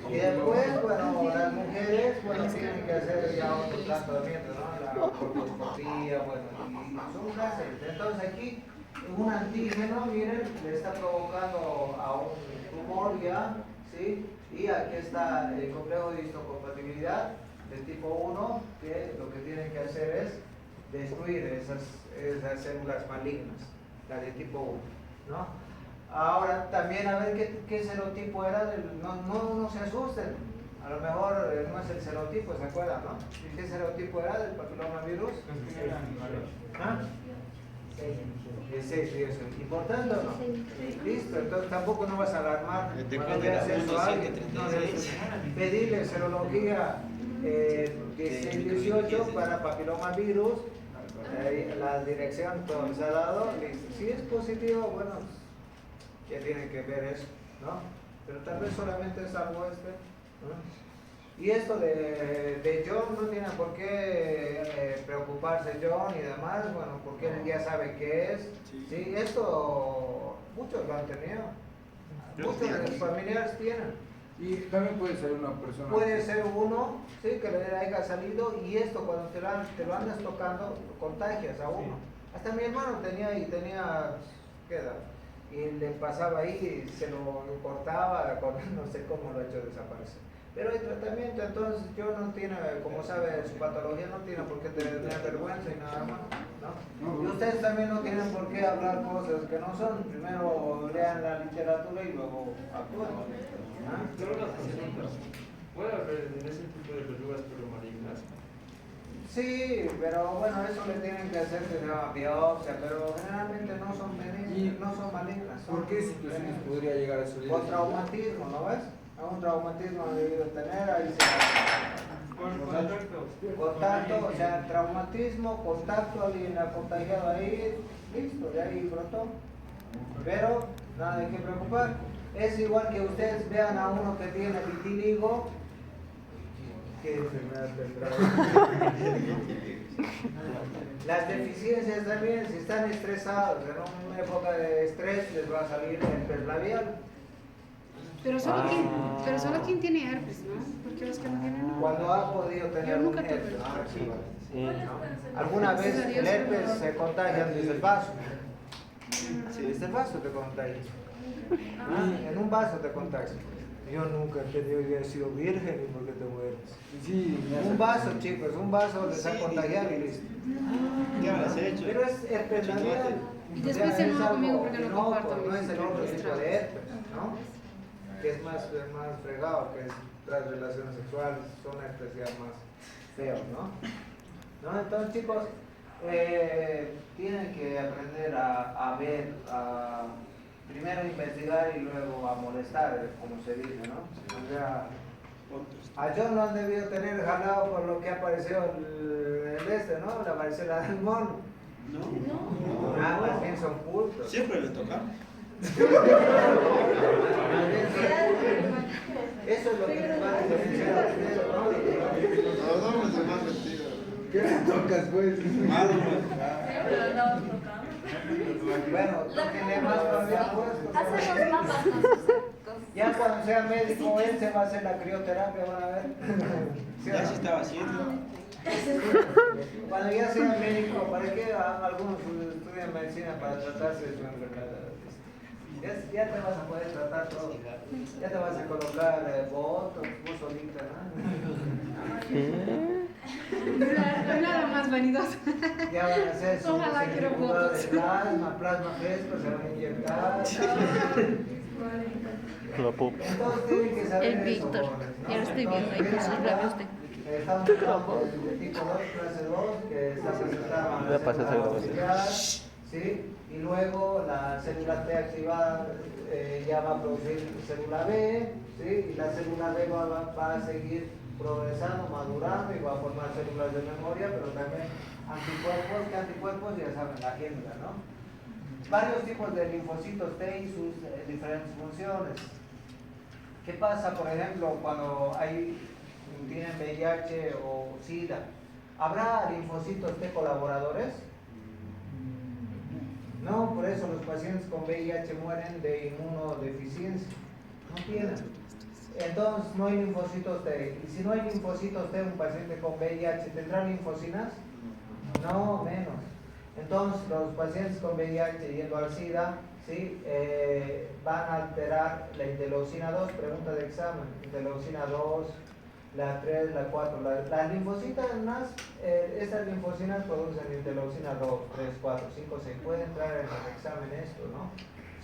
Y después, bueno, las mujeres, bueno, tienen que hacer ya otro tratamiento, ¿no? La colposcopía, bueno, y son cánceres. Entonces aquí, un antígeno, miren, le está provocando a un tumor ya, ¿sí? Y aquí está el complejo de histocompatibilidad de tipo 1, que lo que tienen que hacer es destruir esas células malignas, las de tipo 1, ¿no? Ahora también a ver qué serotipo era, no se asusten, a lo mejor no es el serotipo, ¿se acuerdan, no? ¿Y qué serotipo era del papilomavirus? ¿Ah? 16, ¿es importante o no? Listo, entonces tampoco no vas a alarmar cuando veas eso a alguien. Pedirle serología 16-18 para papilomavirus, la dirección todo se ha dado, si es positivo, bueno, ya tienen que ver eso, ¿no? Pero tal vez solamente es algo ¿no? Y esto de John no tiene por qué preocuparse John y demás, bueno, porque él ya sabe qué es. Sí, esto muchos lo han tenido, muchos de los familiares tienen. Y también puede ser una persona. Puede ser uno, sí, que le haya salido y esto cuando te lo andas tocando, contagias a uno. Hasta mi hermano tenía, ¿qué edad? Y le pasaba ahí, se lo cortaba, no sé cómo lo ha hecho desaparecer. Pero hay tratamiento, entonces yo no tiene, como sabe, su patología no tiene por qué tener vergüenza y nada más, ¿no? Y ustedes también no tienen por qué hablar cosas que no son. Primero lean la literatura y luego actúan. ¿Puede haber en ese tipo de verrugas pero malignas? Sí, pero bueno, eso le tienen que hacer que se llama biopsia, pero generalmente no son benignas, no son malignas. ¿Por qué situaciones podría llegar a salir? Con traumatismo, ¿no ves? Algún traumatismo han debido tener, ahí contacto, o sea, traumatismo, contacto, alguien ha contagiado ahí, listo, de ahí brotó. Pero nada de qué preocupar. Es igual que ustedes vean a uno que tiene vitiligo ¿Qué enfermedad tendrá? Las deficiencias también, si están estresados, en una época de estrés les va a salir herpes labial. Pero solo quien tiene herpes, ¿no? Porque los que no tienen no. Cuando ha podido tener Yo un nunca tuve. herpes. Sí. ¿No? ¿Alguna vez el herpes se contagia desde el vaso? Sí, desde el vaso te contagia. En un vaso te contagia. Yo nunca he tenido que haber sido virgen y por qué te mueres. Sí, Un vaso, chicos, un vaso les ha contagiado y listo. ¿Qué habrás hecho? Pero es herpes labial. Y después se enoja algo conmigo porque no inocuo, comparto no mis es el otro tipo estragos. de herpes, ¿no? Que es más fregado, que es tras relaciones sexuales, son herpes ya más feos, ¿no? Entonces, chicos, tienen que aprender a ver, primero investigar y luego a molestar, como se dice, ¿no? O sea, a John lo han debido tener jalado por lo que apareció el ¿no? La varicela del mono. No. Más bien son cultos. Siempre le toca. Eso es lo que les va a diferenciar a ustedes, ¿no? Los hombres son más mentiros. ¿qué le tocas, pues? Malo, Bueno, tóquenle más todavía puestos. Hace los mapas con sus Ya cuando sea médico, él se va a hacer la crioterapia, van a ver. ¿Sí o Ya no? se estaba haciendo. Cuando ya sea médico, ¿para qué algunos estudian medicina para tratarse de su enfermedad? Ya te vas a poder tratar todo. Ya te vas a colocar botox, vos solita, ¿no? Nada más vanidoso. Ya van a hacer su Ojalá quiero centrifugador de botox. plasma fresco, se van a inyectar. La pupa. Entonces tienen que saber El eso, Víctor, jóvenes, ¿no? ya lo estoy viendo ahí por sus labios de- Estamos hablando de tipo 2, clase 2, que está presentada Ya pasé esa grabación. ¿sí? Y luego la célula T activada ya va a producir célula B, ¿sí? Y la célula B va a seguir progresando, madurando y va a formar células de memoria, pero también anticuerpos, que anticuerpos ya saben la agenda, ¿no? Varios tipos de linfocitos T y sus diferentes funciones. ¿Qué pasa, por ejemplo, cuando tienen VIH o SIDA? ¿Habrá linfocitos T colaboradores? No, por eso los pacientes con VIH mueren de inmunodeficiencia. No tienen. Entonces no hay linfocitos T. Y si no hay linfocitos T, un paciente con VIH, ¿tendrá linfocinas? No, menos. Entonces los pacientes con VIH yendo al SIDA, ¿sí? Van a alterar la interleucina 2, pregunta de examen, interleucina 2, la 3, la 4, las linfocitas, estas linfocinas producen interleucina 2, 3, 4, 5, 6, puede entrar en el examen esto, ¿no?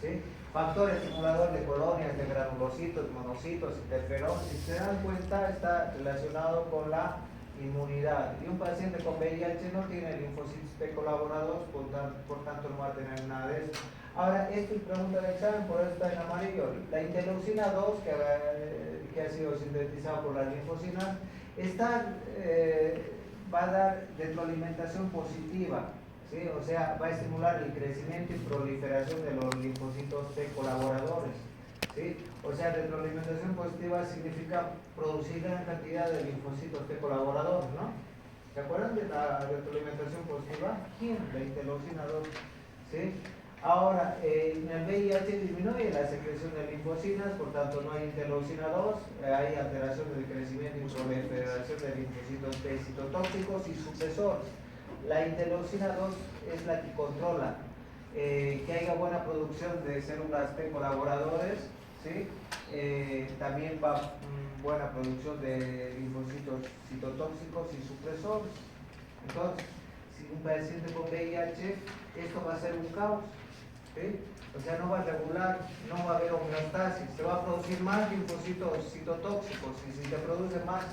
¿Sí? Factor estimulador de colonias, de granulocitos, monocitos, interferón, si se dan cuenta está relacionado con la inmunidad. Y un paciente con VIH no tiene linfocitos T colaboradores, por tanto no va a tener nada de eso. Ahora, esto es pregunta de examen, por eso está en amarillo. La interleucina 2, que ha sido sintetizada por las linfocinas, va a dar retroalimentación positiva, ¿sí? O sea, va a estimular el crecimiento y proliferación de los linfocitos T colaboradores, ¿sí? O sea, retroalimentación positiva significa producir gran cantidad de linfocitos T colaboradores, ¿no? ¿Se acuerdan de la retroalimentación positiva? ¿Quién? La interleucina 2, ¿sí? Ahora, en el VIH disminuye la secreción de linfocinas, por tanto no hay interleucina 2, hay alteración del crecimiento y proliferación de linfocitos T citotóxicos y supresores. La interleucina 2 es la que controla que haya buena producción de células T colaboradores, ¿sí? También va buena producción de linfocitos citotóxicos y supresores. Entonces, si un paciente con VIH, esto va a ser un caos, ¿sí? O sea, no va a regular, no va a haber homeostasis, se va a producir más linfocitos citotóxicos, y si se produce más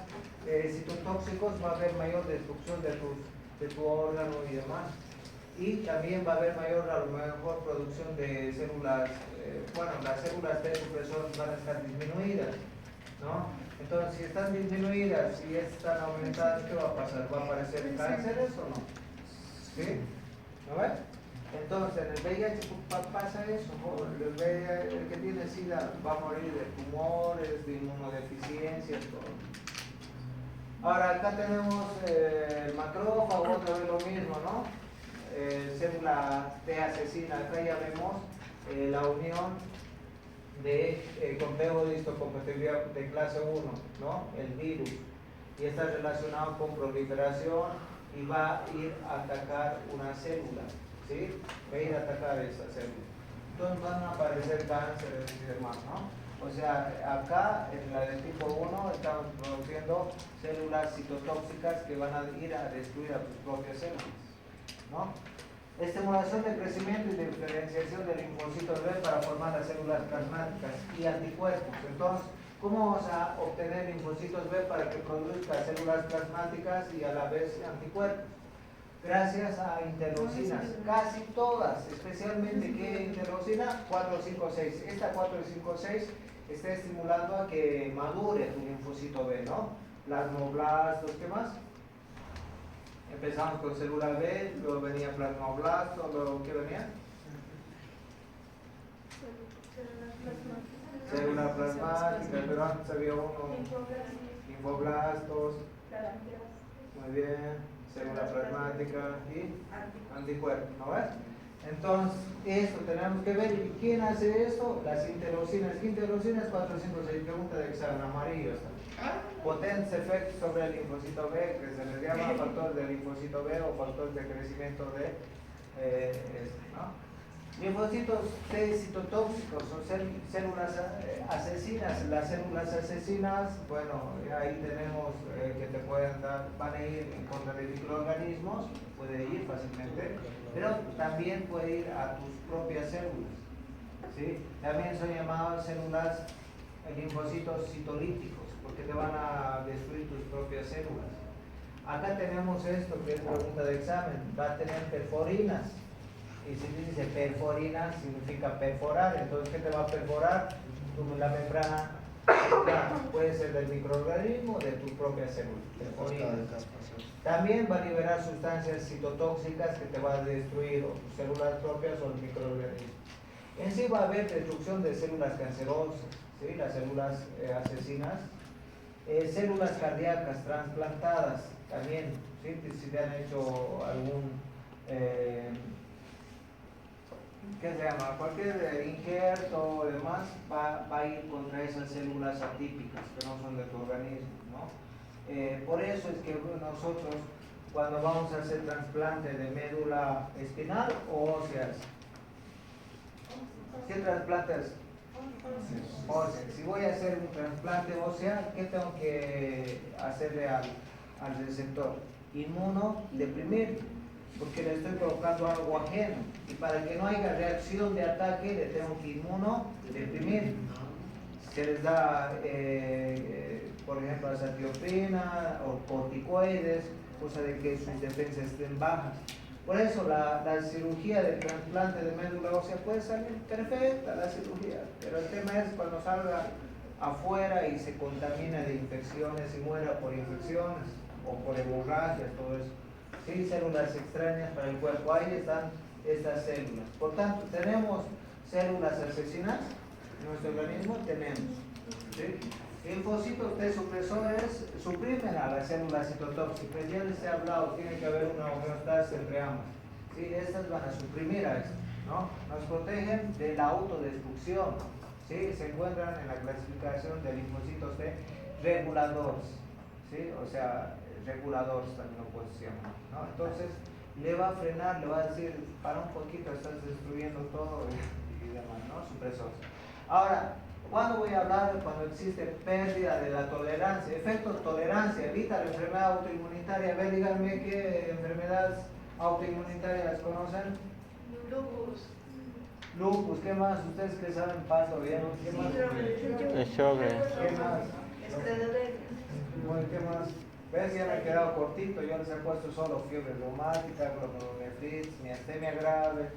citotóxicos va a haber mayor destrucción de tu órgano y demás. Y también va a haber a lo mejor producción de células, las células T supresores van a estar disminuidas, ¿no? Entonces, si están disminuidas y están aumentadas, ¿qué va a pasar? ¿Va a aparecer cánceres o no? ¿Sí? ¿No ves? Entonces, en el VIH pasa eso, ¿no? El que tiene SIDA va a morir de tumores, de inmunodeficiencias, todo. Ahora acá tenemos el macrófago, otra vez lo mismo, ¿no? Célula T asesina, acá ya vemos la unión de complejo de histocompatibilidad de clase 1, ¿no? El virus. Y está relacionado con proliferación y va a ir a atacar una célula, ¿sí? Va a ir a atacar esa célula. Entonces van a aparecer cánceres y demás, ¿no? O sea, acá en la del tipo 1 estamos produciendo células citotóxicas que van a ir a destruir a tus propias células, ¿no? Estimulación de crecimiento y diferenciación de linfocitos B para formar las células plasmáticas y anticuerpos. Entonces, ¿cómo vamos a obtener linfocitos B para que produzca células plasmáticas y a la vez anticuerpos? Gracias a interleucinas, casi todas, especialmente ¿qué interleucina? 456. Esta 456 está estimulando a que madure tu linfocito B, ¿no? Plasmoblastos, ¿qué más? Empezamos con célula B, luego venía plasmoblasto, luego ¿qué venía? Célula plasmática, pero antes había uno, linfoblastos, muy bien. Célula plasmática y anticuerpos, ¿no ves? Entonces, esto tenemos que ver. ¿Y quién hace esto? Las interleucinas. ¿Qué interleucinas? 456, pregunta de examen amarillo. Potentes efectos sobre el linfocito B, que se les llama factor de linfocito B o factor de crecimiento de ¿no? Linfocitos T citotóxicos son células asesinas. Las células asesinas, bueno, ahí tenemos que te pueden dar, van a ir en contra de microorganismos, puede ir fácilmente, pero también puede ir a tus propias células, ¿sí? También son llamadas células linfocitos citolíticos, porque te van a destruir tus propias células. Acá tenemos esto que es pregunta de examen, va a tener perforinas. Y si dice perforina, significa perforar. Entonces, ¿qué te va a perforar? La membrana puede ser del microorganismo o de tu propia célula. Perforina. También va a liberar sustancias citotóxicas que te van a destruir o tus células propias o el microorganismo. En sí va a haber destrucción de células cancerosas, ¿sí? Las células asesinas. Células cardíacas transplantadas también, ¿sí? Si te han hecho algún... ¿qué se llama? Cualquier injerto o demás va a ir contra esas células atípicas que no son de tu organismo, ¿no? Por eso es que nosotros cuando vamos a hacer trasplante de médula espinal o óseas, ¿qué trasplantes? Ósea. Si voy a hacer un trasplante ósea, ¿qué tengo que hacerle al receptor? Inmunodeprimir, porque le estoy colocando algo ajeno, y para que no haya reacción de ataque le tengo que inmunodeprimir. Se les da por ejemplo azatioprina o corticoides, cosa de que sus defensas estén bajas. Por eso la cirugía de trasplante de médula ósea puede salir perfecta, la cirugía, pero el tema es cuando salga afuera y se contamina de infecciones y muera por infecciones o por hemorragias, todo eso. Sí, células extrañas para el cuerpo, ahí están estas células. Por tanto, tenemos células asesinas en nuestro organismo, tenemos. ¿Sí? Linfocitos T supresores suprimen a las células citotóxicas. Ya les he hablado, tiene que haber una homeostasis entre ambas. ¿Sí? Estas van a suprimir a esto, ¿no? Nos protegen de la autodestrucción. ¿Sí? Se encuentran en la clasificación de linfocitos T reguladores. ¿Sí? O sea, reguladores también lo puedes llamar, ¿no? Entonces, le va a frenar, le va a decir, para un poquito, estás destruyendo todo y demás, ¿no? Supresores. Ahora, ¿cuándo voy a hablar? Cuando existe pérdida de la tolerancia. Efectos tolerancia, evita la enfermedad autoinmunitaria. A ver, díganme qué enfermedades autoinmunitarias conocen. Lupus, ¿qué más? Ustedes que saben, paso bien, ¿qué más? El Sjögren. ¿Qué más? Bueno, ¿qué más? ¿Ves? Ya me he quedado cortito, yo les he puesto solo fiebre reumática, glomerulonefritis, miastenia grave,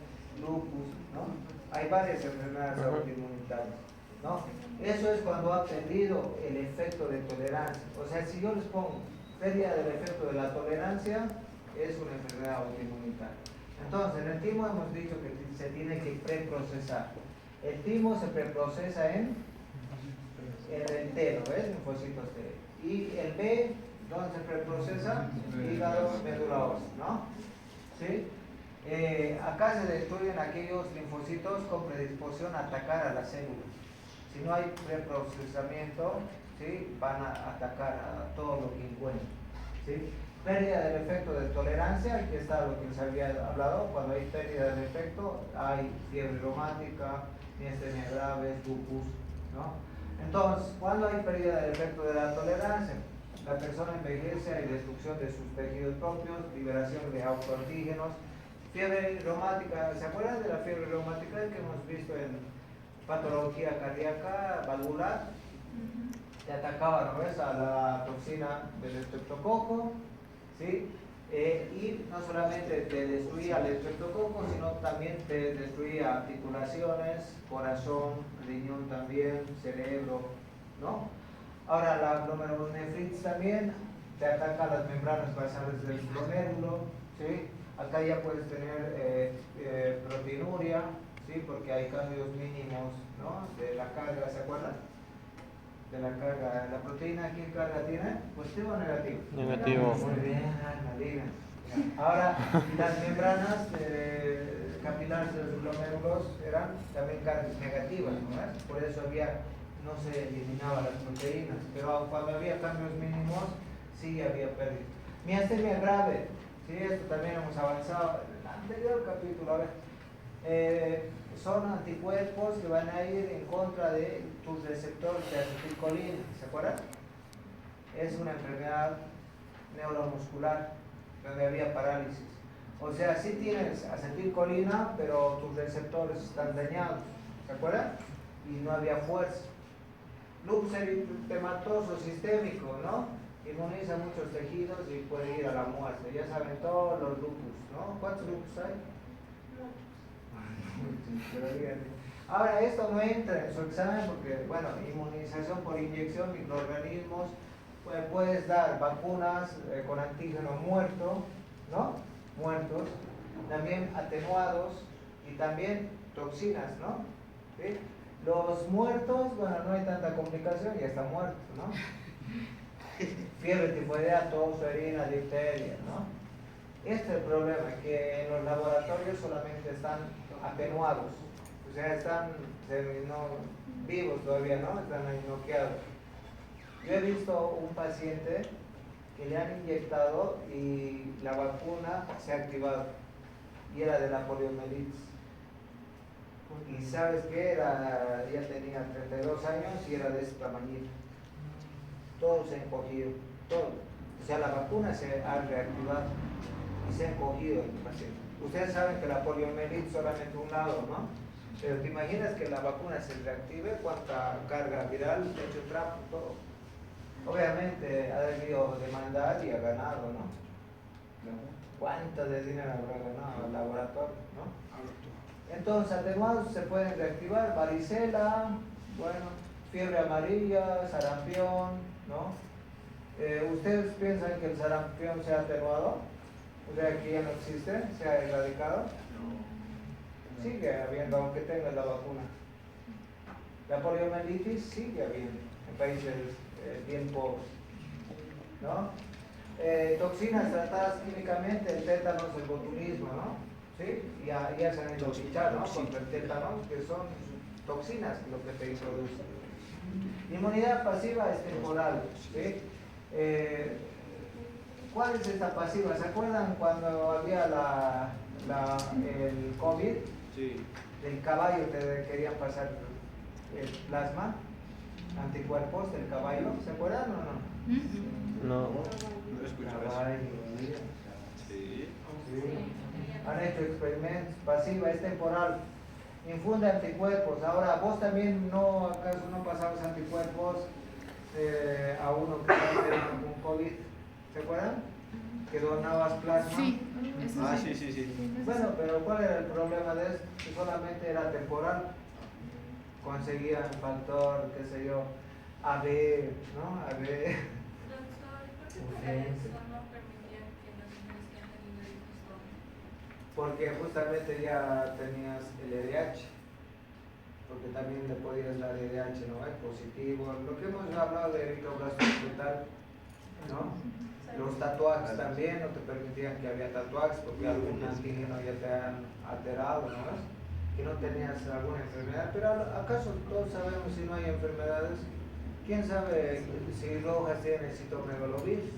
lupus, ¿no? Hay varias enfermedades autoinmunitarias, ¿no? Eso es cuando ha perdido el efecto de tolerancia. O sea, si yo les pongo pérdida del efecto de la tolerancia, es una enfermedad autoinmunitaria. Entonces, en el timo hemos dicho que se tiene que preprocesar. El timo se preprocesa en el T, ¿no ves? Linfocitos T. Y el B ¿Dónde se preprocesa? Hígado, médula ósea, ¿no? ¿Sí? Acá se destruyen aquellos linfocitos con predisposición a atacar a las células. Si no hay preprocesamiento, ¿sí? Van a atacar a todo lo que encuentren, ¿sí? Pérdida del efecto de tolerancia, aquí está lo que les había hablado. Cuando hay pérdida del efecto, hay fiebre reumática, miastenia graves, lupus, ¿no? Entonces, cuando hay pérdida del efecto de la tolerancia, la persona envejece, hay destrucción de sus tejidos propios, liberación de autoantígenos. Fiebre reumática, ¿se acuerdan de la fiebre reumática que hemos visto en patología cardíaca valvular? Te atacaba, ¿no ves?, a la toxina del estreptococo, ¿sí? Y no solamente te destruía el estreptococo, sino también te destruía articulaciones, corazón, riñón también, cerebro, ¿no? Ahora la glomerulonefritis también te ataca las membranas basales del glomérulo, ¿sí? Acá ya puedes tener proteinuria, ¿sí? Porque hay cambios mínimos, ¿no?, de la carga, ¿se acuerdan? De la carga, la proteína, ¿qué carga tiene? ¿Positivo o negativo? Negativo. Muy bien, Marina. Ahora, las membranas capilares de los glomérulos eran también cargas negativas, ¿no ves? Por eso no se eliminaban las proteínas, pero cuando había cambios mínimos, sí había pérdida. Miastenia grave, sí, esto también hemos avanzado en el anterior capítulo. A ver, son anticuerpos que van a ir en contra de tus receptores de acetilcolina, ¿se acuerdan? Es una enfermedad neuromuscular donde había parálisis. O sea, sí tienes acetilcolina, pero tus receptores están dañados, ¿se acuerdan? Y no había fuerza. Lupus eritematoso sistémico, ¿no? Inmuniza muchos tejidos y puede ir a la muerte. Ya saben todos los lupus, ¿no? ¿Cuántos lupus hay? Ahora, esto no entra en su examen porque, bueno, inmunización por inyección, microorganismos, pues puedes dar vacunas con antígeno muerto, ¿no? Muertos, también atenuados y también toxinas, ¿no? ¿Sí? Los muertos, bueno, no hay tanta complicación, ya está muerto, ¿no? Fiebre tifoidea, tos, orina, difteria, ¿no? Este es el problema, que en los laboratorios solamente están atenuados, o sea, están vivos todavía, ¿no? Están ahí noqueados. Yo he visto un paciente que le han inyectado y la vacuna se ha activado y era de la poliomielitis. Y sabes qué, ya tenía 32 años y era de este tamañito. Todo se ha encogido, todo. O sea, la vacuna se ha reactivado y se ha encogido el paciente. Ustedes saben que la poliomielitis solamente un lado, ¿no? Pero te imaginas que la vacuna se reactive, cuánta carga viral, techo trapo, todo. Obviamente ha debido demandar y ha ganado, ¿no? ¿Cuánto de dinero habrá ganado el laboratorio, no? Entonces, atenuados se pueden reactivar, varicela, bueno, fiebre amarilla, sarampión, ¿no? ¿Ustedes piensan que el sarampión se ha atenuado? O sea, que ya no existe, se ha erradicado. Sigue habiendo, aunque tenga la vacuna. La poliomielitis sigue habiendo en países bien pobres, ¿no? Toxinas tratadas químicamente, el tétanos, el botulismo, ¿no? ¿Sí? Ya se han hecho fichar, ¿no? Contra el tétanos, que son toxinas lo que te introducen. Inmunidad pasiva es temporal, ¿sí? ¿Cuál es esta pasiva? ¿Se acuerdan cuando había el COVID? Sí. Del caballo te querían pasar el plasma, anticuerpos del caballo, ¿se acuerdan o no? No. No escuchaba eso. Caballo, Sí. sí. Han hecho experimentos, pasiva, es temporal, infunde anticuerpos. Ahora, vos también ¿acaso no pasabas anticuerpos a uno que tenía un COVID? ¿Se acuerdan? Que donabas plasma. Sí, eso Ah, sí. sí. Bueno, pero ¿cuál era el problema de esto? Que solamente era temporal. Conseguían factor, qué sé yo, AB, ¿no? AB. Doctor, ¿por qué por eso no permitían que los niños que han tenido hijos tomen? Porque justamente ya tenías el EDH, porque también le podías dar EDH, ¿no? Es positivo. Lo que hemos hablado de eritroblasto fetal, ¿no? Los tatuajes también, no te permitían que había tatuajes porque algún antígeno ya te han alterado, ¿no ves? Que no tenías alguna enfermedad, pero ¿acaso todos sabemos si no hay enfermedades? ¿Quién sabe si Rojas tiene citomegalovirus?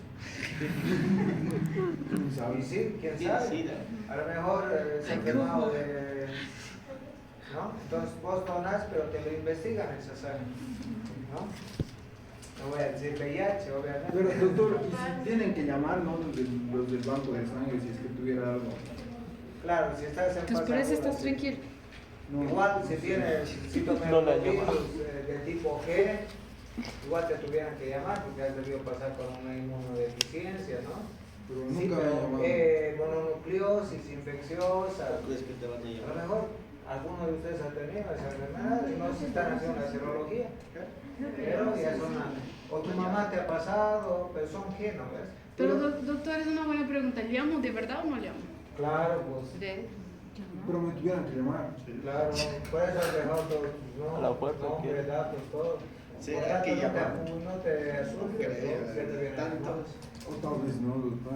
Y sí, ¿quién sabe? A lo mejor se ha enfermado de... ¿no? Entonces vos donas, pero te lo investigan esa sangre, ¿no? No voy a decir VIH, obviamente. Pero doctor, y si tienen que llamar, ¿no? Los del banco de sangre, si es que tuviera algo. Claro, si estás en Entonces por eso pasaporte, estás tranquilo. No. igual si tienes citomegalovirus de tipo G, igual te tuvieran que llamar porque has debido pasar con una inmunodeficiencia, ¿no? Pero Sí, nunca me pero, llamaron. mononucleosis infecciosa, ¿Crees que te van a a lo llamar? mejor alguno de ustedes ha tenido esa enfermedad y no se están haciendo una serología, pero ya son o tu mamá te ha pasado, pero son G, ¿no ves? Pero doctor, es una buena pregunta. ¿Llamo de verdad o no llamo? Claro, pues. Pero me tuvieran que llamar. Claro, por eso has dejado todos tus A la fuerza, nombres, ¿qué? datos, todo. Sí, Por hay tanto, que no llamar. no te asustes, creo, ¿no? Siempre vienen tanto. llamadas. O tal vez no, doctor.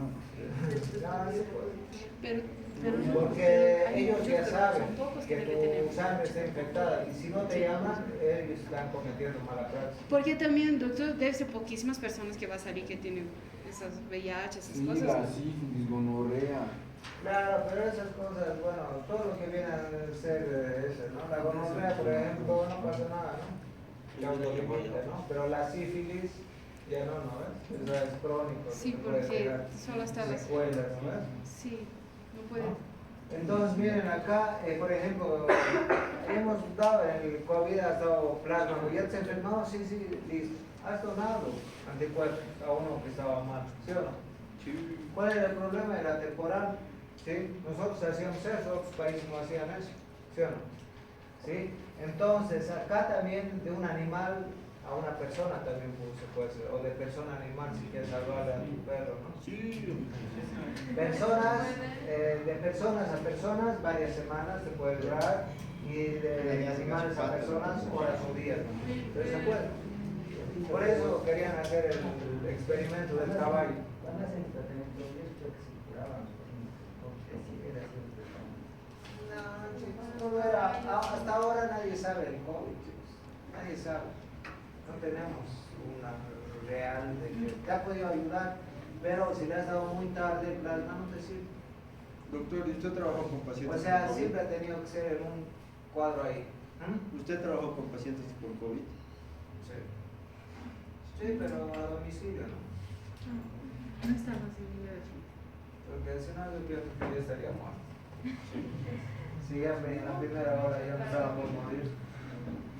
Ah, sí, pues. Pero no, Porque hay ellos muchos, ya pero saben son pocos que que tu tenemos. sangre está infectada y si no te llaman, ellos están cometiendo mala praxis. Porque también, doctor, debe ser poquísimas personas que va a salir que tienen esas VIH, esas Sí, cosas. la sífilis, gonorrea. Claro, pero esas cosas, bueno, todo lo que viene a ser eso, ¿no? La gonorrea, por ejemplo, no pasa nada, ¿no? Ya lo limita, ¿no? Pero la sífilis ya no, ¿no ves? Eso es crónico. Sí, te puede porque dejar solo está las... secuelas, ¿no ves? Sí, no puede... Entonces, miren acá, por ejemplo, hemos dado en el COVID, has dado plasma, ¿ya te has enfermado? Sí, sí, listo. Has donado anticuerpos a uno que estaba mal, ¿sí o no? Sí. ¿Cuál era el problema? Era temporal, ¿sí? Nosotros hacíamos eso, otros países no hacían eso, ¿sí o no? ¿Sí? Entonces, acá también de un animal a una persona también se puede hacer, o de persona a animal si quieres salvarle a tu perro, ¿no? Sí. Personas, de personas a personas, varias semanas se puede durar, y de animales a personas, horas o días, ¿no? Pero se puede. Por eso querían hacer el experimento del caballo. No era, hasta ahora nadie sabe el COVID, chicos. Nadie sabe. No tenemos una real de que te ha podido ayudar, pero si le has dado muy tarde el plasma no te sirve. Doctor, ¿y usted trabajó con pacientes O sea, con COVID? siempre ha tenido que ser en un cuadro ahí. ¿Usted trabajó con pacientes con COVID? Sí. Sí, pero a domicilio, ¿no? No está posible eso. Porque si no, yo pienso que ya estaría muerto. Si ya en la primera hora ya empezaba por morir.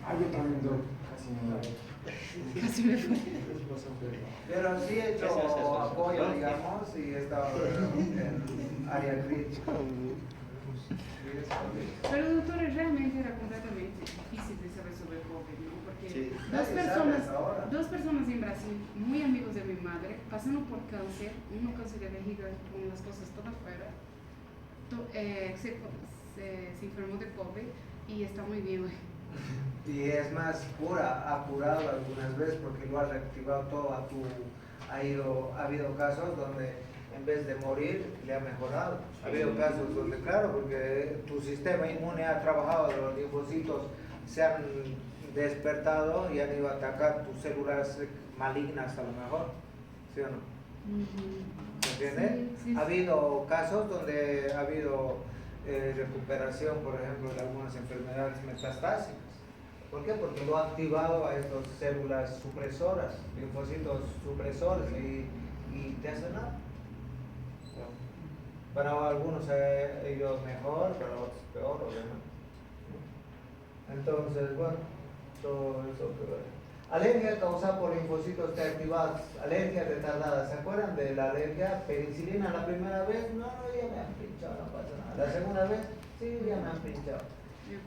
Ah, yo también, doctor. Casi no. Casi me fue. Pero sí he hecho apoyo, digamos, y he estado en área crítica. Pero doctor, realmente era completamente difícil de saber sobre COVID, ¿no? Porque Sí. dos personas en Brasil, muy amigos de mi madre, pasando por cáncer, uno cáncer de vejiga con las cosas todas fuera, se enfermó de COVID y está muy bien hoy. Y es más, ha curado algunas veces porque lo ha reactivado todo ha habido casos donde en vez de morir le ha mejorado. Ha habido casos donde, claro, porque tu sistema inmune ha trabajado, los linfocitos se han despertado y han ido a atacar tus células malignas a lo mejor, ¿sí o no? ¿Se entiende? Sí, sí. Ha habido casos donde ha habido recuperación, por ejemplo, de algunas enfermedades metastásicas. ¿Por qué? Porque lo ha activado a estas células supresoras, linfocitos supresores y te hace nada. Para algunos ha ido mejor, para otros peor, obviamente. Entonces, bueno, todo eso que ver. Alergia causada por linfocitos T activados, alergia retardada. ¿Se acuerdan de la alergia? Penicilina la primera vez, no, ya me han pinchado, no pasa nada. La segunda vez, sí, ya me han pinchado.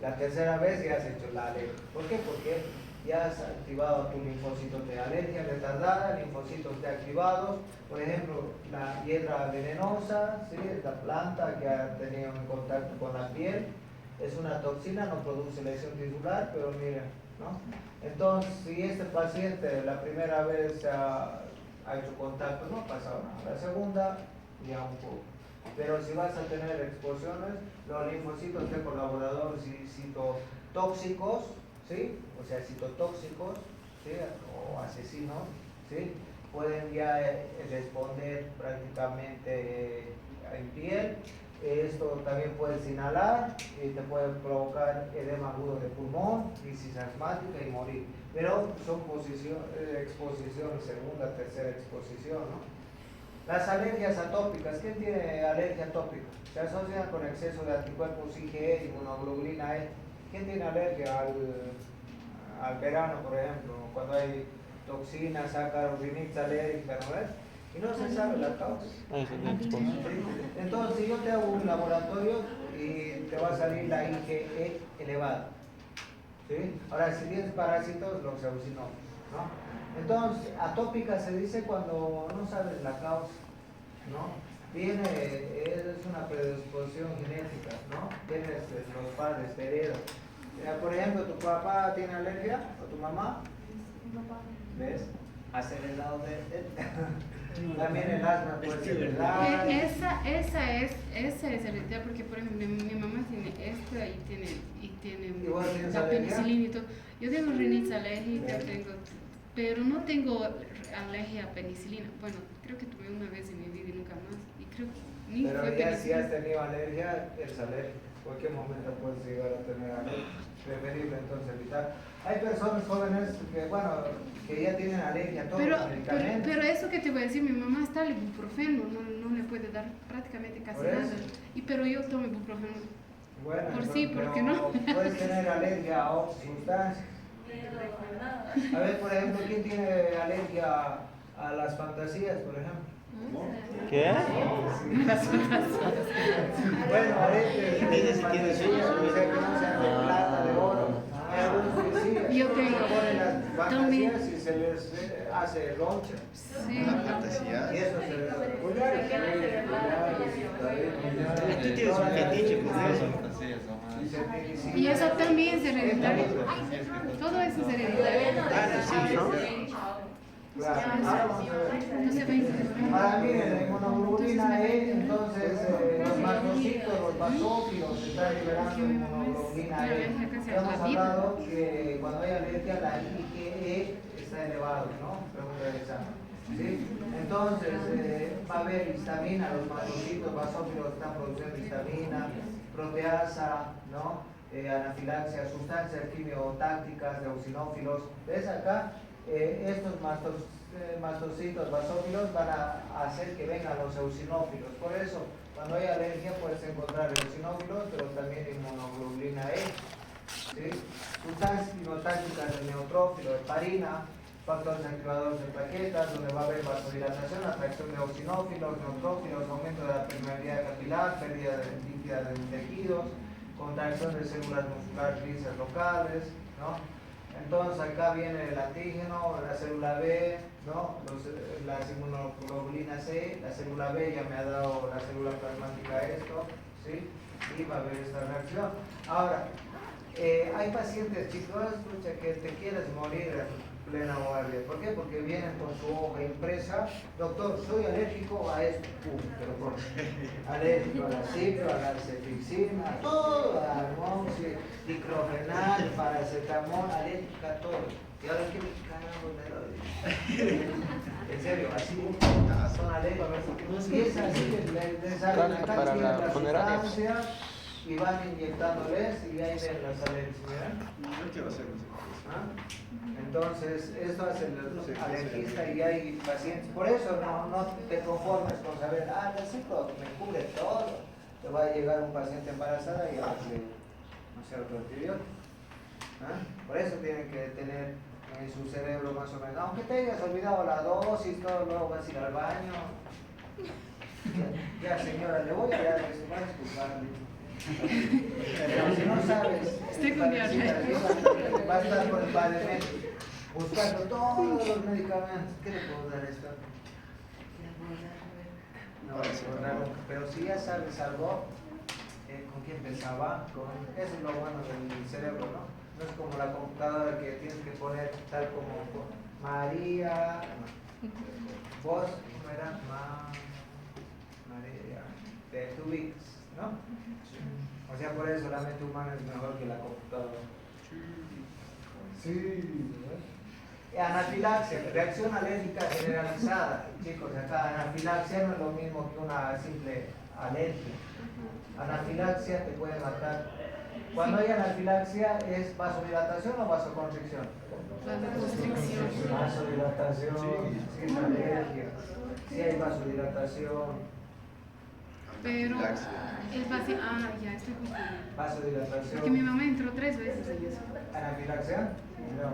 La tercera vez ya has hecho la alergia. ¿Por qué? Porque ya has activado tu linfocito T. Alergia retardada, linfocitos T activados. Por ejemplo, la hiedra venenosa, ¿sí? Esta planta que ha tenido en contacto con la piel. Es una toxina, no produce lesión tisular, pero miren, ¿no? Entonces, si este paciente la primera vez ha ha hecho contacto, no ha pasado nada. La segunda, ya un poco. Pero si vas a tener exposiciones, los linfocitos de colaborador citotóxicos, ¿sí? O sea, citotóxicos, ¿sí? O asesinos, ¿sí? Pueden ya responder prácticamente en piel. Esto también puedes inhalar y te puede provocar edema agudo de pulmón, crisis asmática y morir. Pero son exposiciones, segunda, tercera exposición, ¿no? Las alergias atópicas. ¿Quién tiene alergia atópica? Se asocian con exceso de anticuerpos IgE y inmunoglobulina E. ¿Quién tiene alergia al verano, por ejemplo? Cuando hay toxinas, ácaros, rinitis alérgica, ¿no ves? Y no se sabe la causa. Entonces, yo te hago un laboratorio y te va a salir la IgE elevada. ¿Sí? Ahora, si tienes parásitos, los eosinófilos, ¿no? Entonces, atópica se dice cuando no sabes la causa, ¿no? Es una predisposición genética, ¿no? Tienes los padres, te heredan. Por ejemplo, ¿tu papá tiene alergia o tu mamá? ¿Ves? Has heredado de él. También el asma puede ser heredado. Esa es hereditaria porque, por ejemplo, mi mamá tiene esta y tiene ¿Y vos tienes la alergia? penicilina y todo. Yo tengo rinitis alérgica, pero no tengo alergia a penicilina. Bueno, creo que tuve una vez en mi vida y nunca más. Y creo que ni Pero fue ya si penicilina. has tenido alergia, eres alérgico. En cualquier momento puedes llegar a tener alergia. Preferible entonces evitar. Hay personas jóvenes que, bueno, que ya tienen alergia a todos los medicamentos. Pero eso que te voy a decir, mi mamá está al ibuprofeno, no le puede dar prácticamente casi Por eso. nada. Pero yo tomo ibuprofeno. Bueno, Por entonces, sí, ¿por pero qué no? puedes tener alergia a otras sustancias. A ver, por ejemplo, ¿quién tiene alergia a las fantasías, por ejemplo? ¿Qué? Las fantasías. Bueno, alergia a fantasías, o sea, que no sean de plata, de oro. Hay algunos que sí, Yo tengo. se ponen las También. fantasías y se les hace loncha. Sí. Y eso se les Tú tienes un fetiche con eso. Y eso también es hereditario. Todo eso es hereditario. Claro. Ahora vamos a ver. No se ve. Ahora miren, la inmunoglobulina E, entonces los mastocitos, los basófilos están liberando inmunoglobulina E. Hemos hablado que cuando hay alergia la IgE está elevado, ¿no? Pregunta del examen. ¿Sí? Entonces va a haber histamina, los mastocitos, basófilos están produciendo histamina, proteasa, ¿no? Anafilaxia, sustancias quimiotácticas, eosinófilos. ¿Ves acá? Estos mastocitos basófilos van a hacer que vengan los eosinófilos. Por eso, cuando hay alergia puedes encontrar eosinófilos, pero también inmunoglobulina E. ¿Sí? Sustancias quimiotácticas del neutrófilo, heparina, factores activadores de plaquetas, donde va a haber vasodilatación, atracción de eosinófilos, neutrófilos, aumento de la permeabilidad capilar, pérdida líquida de tejidos, contracción de células musculares lisas locales, ¿no? Entonces acá viene el antígeno, la célula B, ¿no? Las inmunoglobulinas C, la célula B ya me ha dado la célula plasmática esto, ¿sí? Y va a haber esta reacción. Ahora, hay pacientes, chicos, escucha, que te quieres morir en plena guardia. ¿Por qué? Porque vienen con su hoja impresa. Doctor, soy alérgico a esto. Pero ¿por qué? Alérgico a la cipro, a la cefixina, a todo, a amoxi, diclofenac, paracetamol, alérgica a todo. Y ahora, ¿qué carajo me doy? En serio, así son alérgicos. Y es así, les salen acá, Para tienen la la funeraria. sustancia y van inyectándoles y ahí ven las alergias. ¿Verdad? Yo quiero hacer eso. ¿Ah? Entonces, esto hace el alergista y hay pacientes. Por eso no te conformes con saber, el ciclo me cubre todo. Te va a llegar un paciente embarazada y hace, no sé, otro antibiótico. ¿Ah? Por eso tienen que tener en su cerebro más o menos. Aunque te hayas olvidado la dosis, todo, luego vas a ir al baño. Ya señora, le voy a dar que se va a disculpar. Pero si no sabes, Estoy con diarrea. va a estar por el padre médico buscando todos los medicamentos. ¿Qué le puedo dar esto? ¿Qué le puedo dar? No, le puedo dar nunca. Pero si ya sabes algo, ¿con quién pensaba? Eso es lo bueno del cerebro, ¿no? No es como la computadora que tienes que poner tal como María, no. Vos, ¿cómo era? María, de Tubix, ¿no? O sea, por eso la mente humana es mejor que la computadora. Sí, ¿no? Anafilaxia, reacción alérgica generalizada. Chicos, acá anafilaxia no es lo mismo que una simple alergia. Anafilaxia te puede matar. Cuando hay anafilaxia, ¿es vasodilatación o vasoconstricción? Vasoconstricción. Vasodilatación, sí, es alergia. Sí hay vasodilatación. Pero el paciente, ya estoy confundiendo. Vasodilatación. Porque mi mamá entró 3 veces en eso. Anafilaxia. No.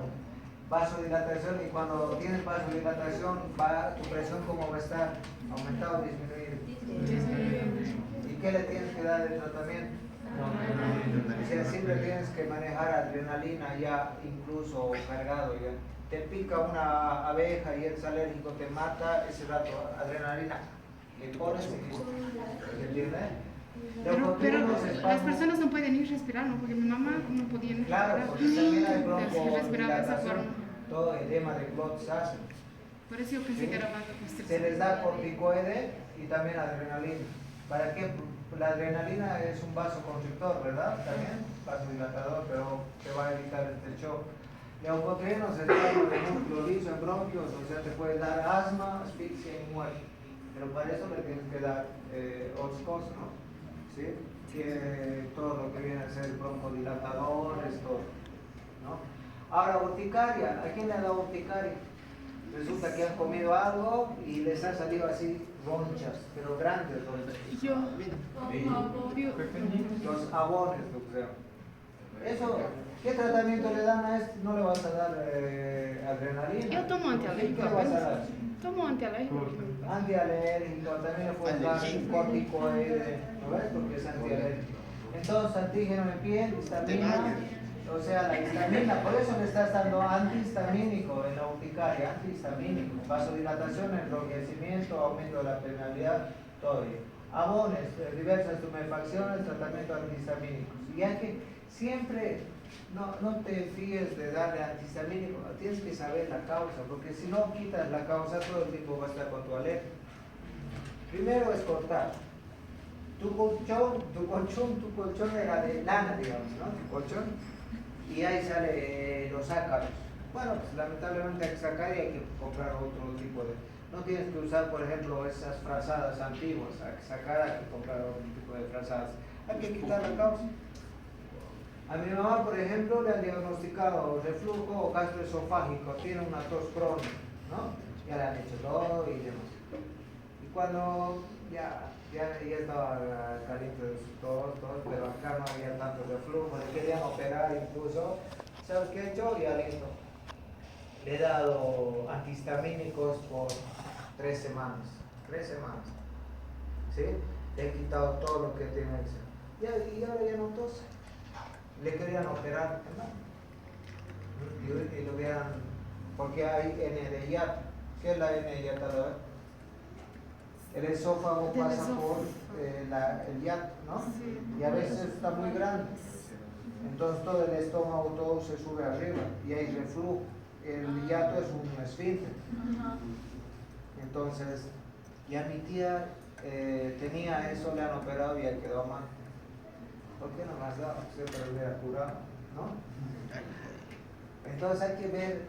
Vasodilatación, y cuando tienes vasodilatación, tu presión cómo va a estar, aumentado o disminuido. ¿Y qué le tienes que dar de tratamiento? O sea, siempre tienes que manejar adrenalina ya incluso cargado ya. Te pica una abeja y eres alérgico, te mata, ese rato adrenalina le pones y ¿entiendes? Pero las personas no pueden ni respirar, ¿no? Porque mi mamá no podía ni respirar. Claro, porque también hay respiraba de esa broncodilatación, forma. todo edema de Glotz hace. Por eso yo pensé que era vasoconstricción. Se les da corticoide y también adrenalina. ¿Para qué? La adrenalina es un vasoconstrictor, ¿verdad? También vasodilatador, pero te va a evitar el shock. Leucotrieno es el daño de músculo liso en bronquios, o sea, te puede dar asma, asfixia y muerte. Pero para eso le tienes que dar otras cosas, ¿no? ¿Sí? Que todo lo que viene a ser broncodilatadores, todo, ¿no? Ahora, urticaria. ¿A quién le ha dado urticaria? Resulta que han comido algo y les ha salido así ronchas, pero grandes ronchas. Yo. Los abones, lo que sea. Eso, ¿qué tratamiento le dan a esto? No le vas a dar adrenalina. Yo tomo antialérgico. ¿Qué le vas a dar? Tomo antialérgico. Antialérgico, también le puedes dar un corticoide, ¿no ves? Porque es antialérgico. Entonces, antígeno en piel, histamina, o sea, la histamina, por eso le estás dando antihistamínico en la urticaria, antihistamínico, vasodilatación, enrojecimiento, aumento de la permeabilidad, todo ello. Abones, diversas tumefacciones, tratamiento antihistamínico. Y hay que siempre, no te fíes de darle antihistamínico, tienes que saber la causa, porque si no quitas la causa, todo el tiempo va a estar con tu alergia. Primero es cortar. Tu colchón era de lana, digamos, ¿no? Tu colchón. Y ahí sale los ácaros. Bueno, pues lamentablemente hay que sacar y hay que comprar otro tipo de... No tienes que usar, por ejemplo, esas frazadas antiguas. Hay que sacar, hay que comprar otro tipo de frazadas. Hay que quitar la causa. A mi mamá, por ejemplo, le han diagnosticado reflujo o gastroesofágico. Tiene una tos crónica, ¿no? Ya le han hecho todo y demás. Y cuando ya estaba caliente de su tos, pero acá no había tanto reflujo, le querían operar incluso. ¿Sabes qué he hecho? Ya listo. Le he dado antihistamínicos por 3 semanas. 3 semanas. ¿Sí? Le he quitado todo lo que tiene y ahora ya no tose. Le querían operar, ¿no? Y lo vean, porque hay N de hiato. ¿Qué es la N de hiato? El esófago pasa por el hiato, ¿no? Sí. Y a veces está muy grande. Entonces todo el estómago, todo se sube arriba y hay reflujo. El hiato es un esfínter. Entonces, ya mi tía tenía eso, le han operado y ya quedó mal. ¿Por qué no me has dado? Se te lo hubiera curado, ¿no? Entonces hay que ver,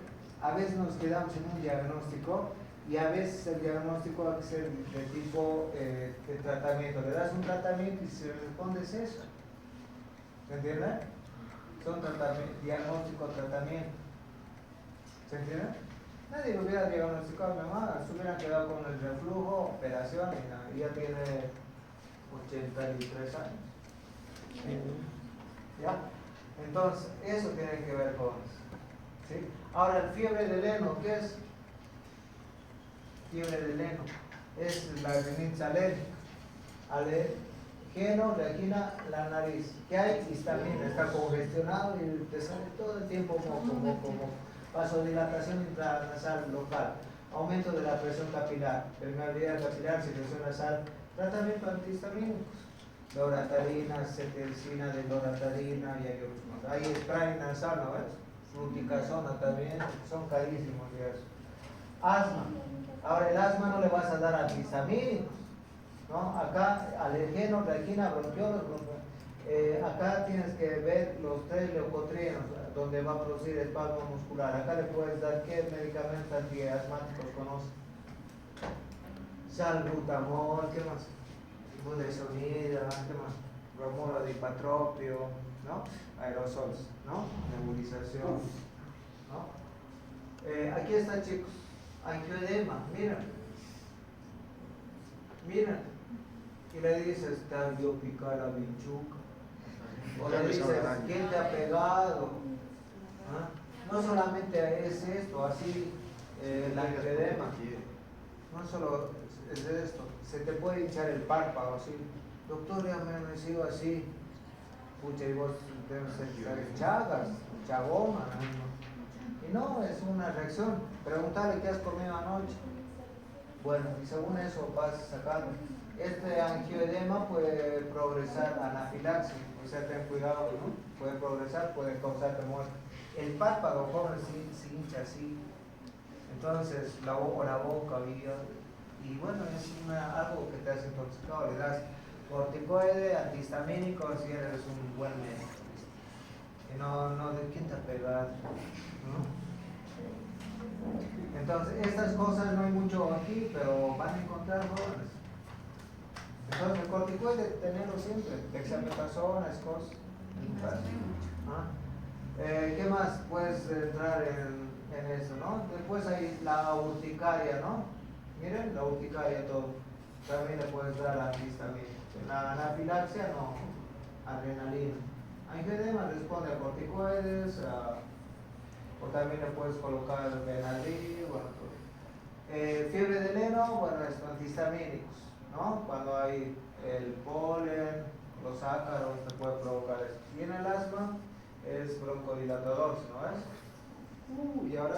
a veces nos quedamos en un diagnóstico y a veces el diagnóstico hay que ser de tipo de tratamiento. Le das un tratamiento y si respondes eso. ¿Se entiende? Son diagnóstico, tratamiento. ¿Se entiende? Nadie lo hubiera diagnosticado a mi mamá, se hubieran quedado con el reflujo, operación y ya tiene 83 años. ¿Ya? Entonces, eso tiene que ver con eso. ¿Sí? Ahora, el fiebre del heno, ¿qué es? Fiebre del heno es la rinitis alérgica. Alergeno, regina, la nariz. ¿Qué hay? Histamina, está congestionado y te sale todo el tiempo como vasodilatación intranasal local, aumento de la presión capilar, permeabilidad capilar, secreción nasal, tratamiento antihistamínicos. loratadina, cetiricina de loratadina y hay otros más. Hay spray nasal, ¿no ves? Fluticasona también, son carísimos y eso. Asma. Ahora el asma no le vas a dar antihistamínicos, ¿no? Acá alergeno, requina, bronquiolos, acá tienes que ver los 3 leucotrienos donde va a producir espasmo muscular. Acá le puedes dar qué medicamentos antiasmáticos conoces. Salbutamol, ¿qué más? Budesonida, ¿qué más? Bromuro de hipatropio, ¿no? Aerosols, ¿no? Nebulización, ¿no? Aquí está, chicos, angioedema, mira. Mira. Y le dices, te ha ido picar la vinchuca. O le dices, ¿quién te ha pegado? ¿Ah? No solamente es esto, así la angioedema. No solo es esto, se te puede hinchar el párpado así. Doctor, ya me ha amanecido así. Pucha, y vos debes ser chagas, chagoma. ¿No? Y no, es una reacción. Preguntarle qué has comido anoche. Bueno, y según eso vas sacando. Este angioedema puede progresar a anafilaxia, o sea, ten cuidado, ¿no? Puede progresar, puede causarte muerte. El párpado, joven, se hincha así. Entonces, la boca, y bueno, es algo que te hace intoxicado. Le das corticoide, antihistamínico, si eres un buen médico. Y no, ¿de quién te ha pegado? ¿No? Entonces, estas cosas no hay mucho aquí, pero van a encontrar jóvenes. Entonces, el corticoide, tenerlo siempre. Dexametasona, cosas. ¿Ah? ¿Qué más puedes entrar en eso, no? Después hay la urticaria, ¿no? Miren, la urticaria todo. También le puedes dar antihistamínico. La anafilaxia, no. Adrenalina. Angioedema responde a corticoides, o también le puedes colocar Benadryl, bueno, todo. Fiebre del heno, bueno, es antihistamínicos, ¿no? Cuando hay el polen, los ácaros, te puede provocar eso. Y en el asma es broncodilatador, ¿no es? Y ahora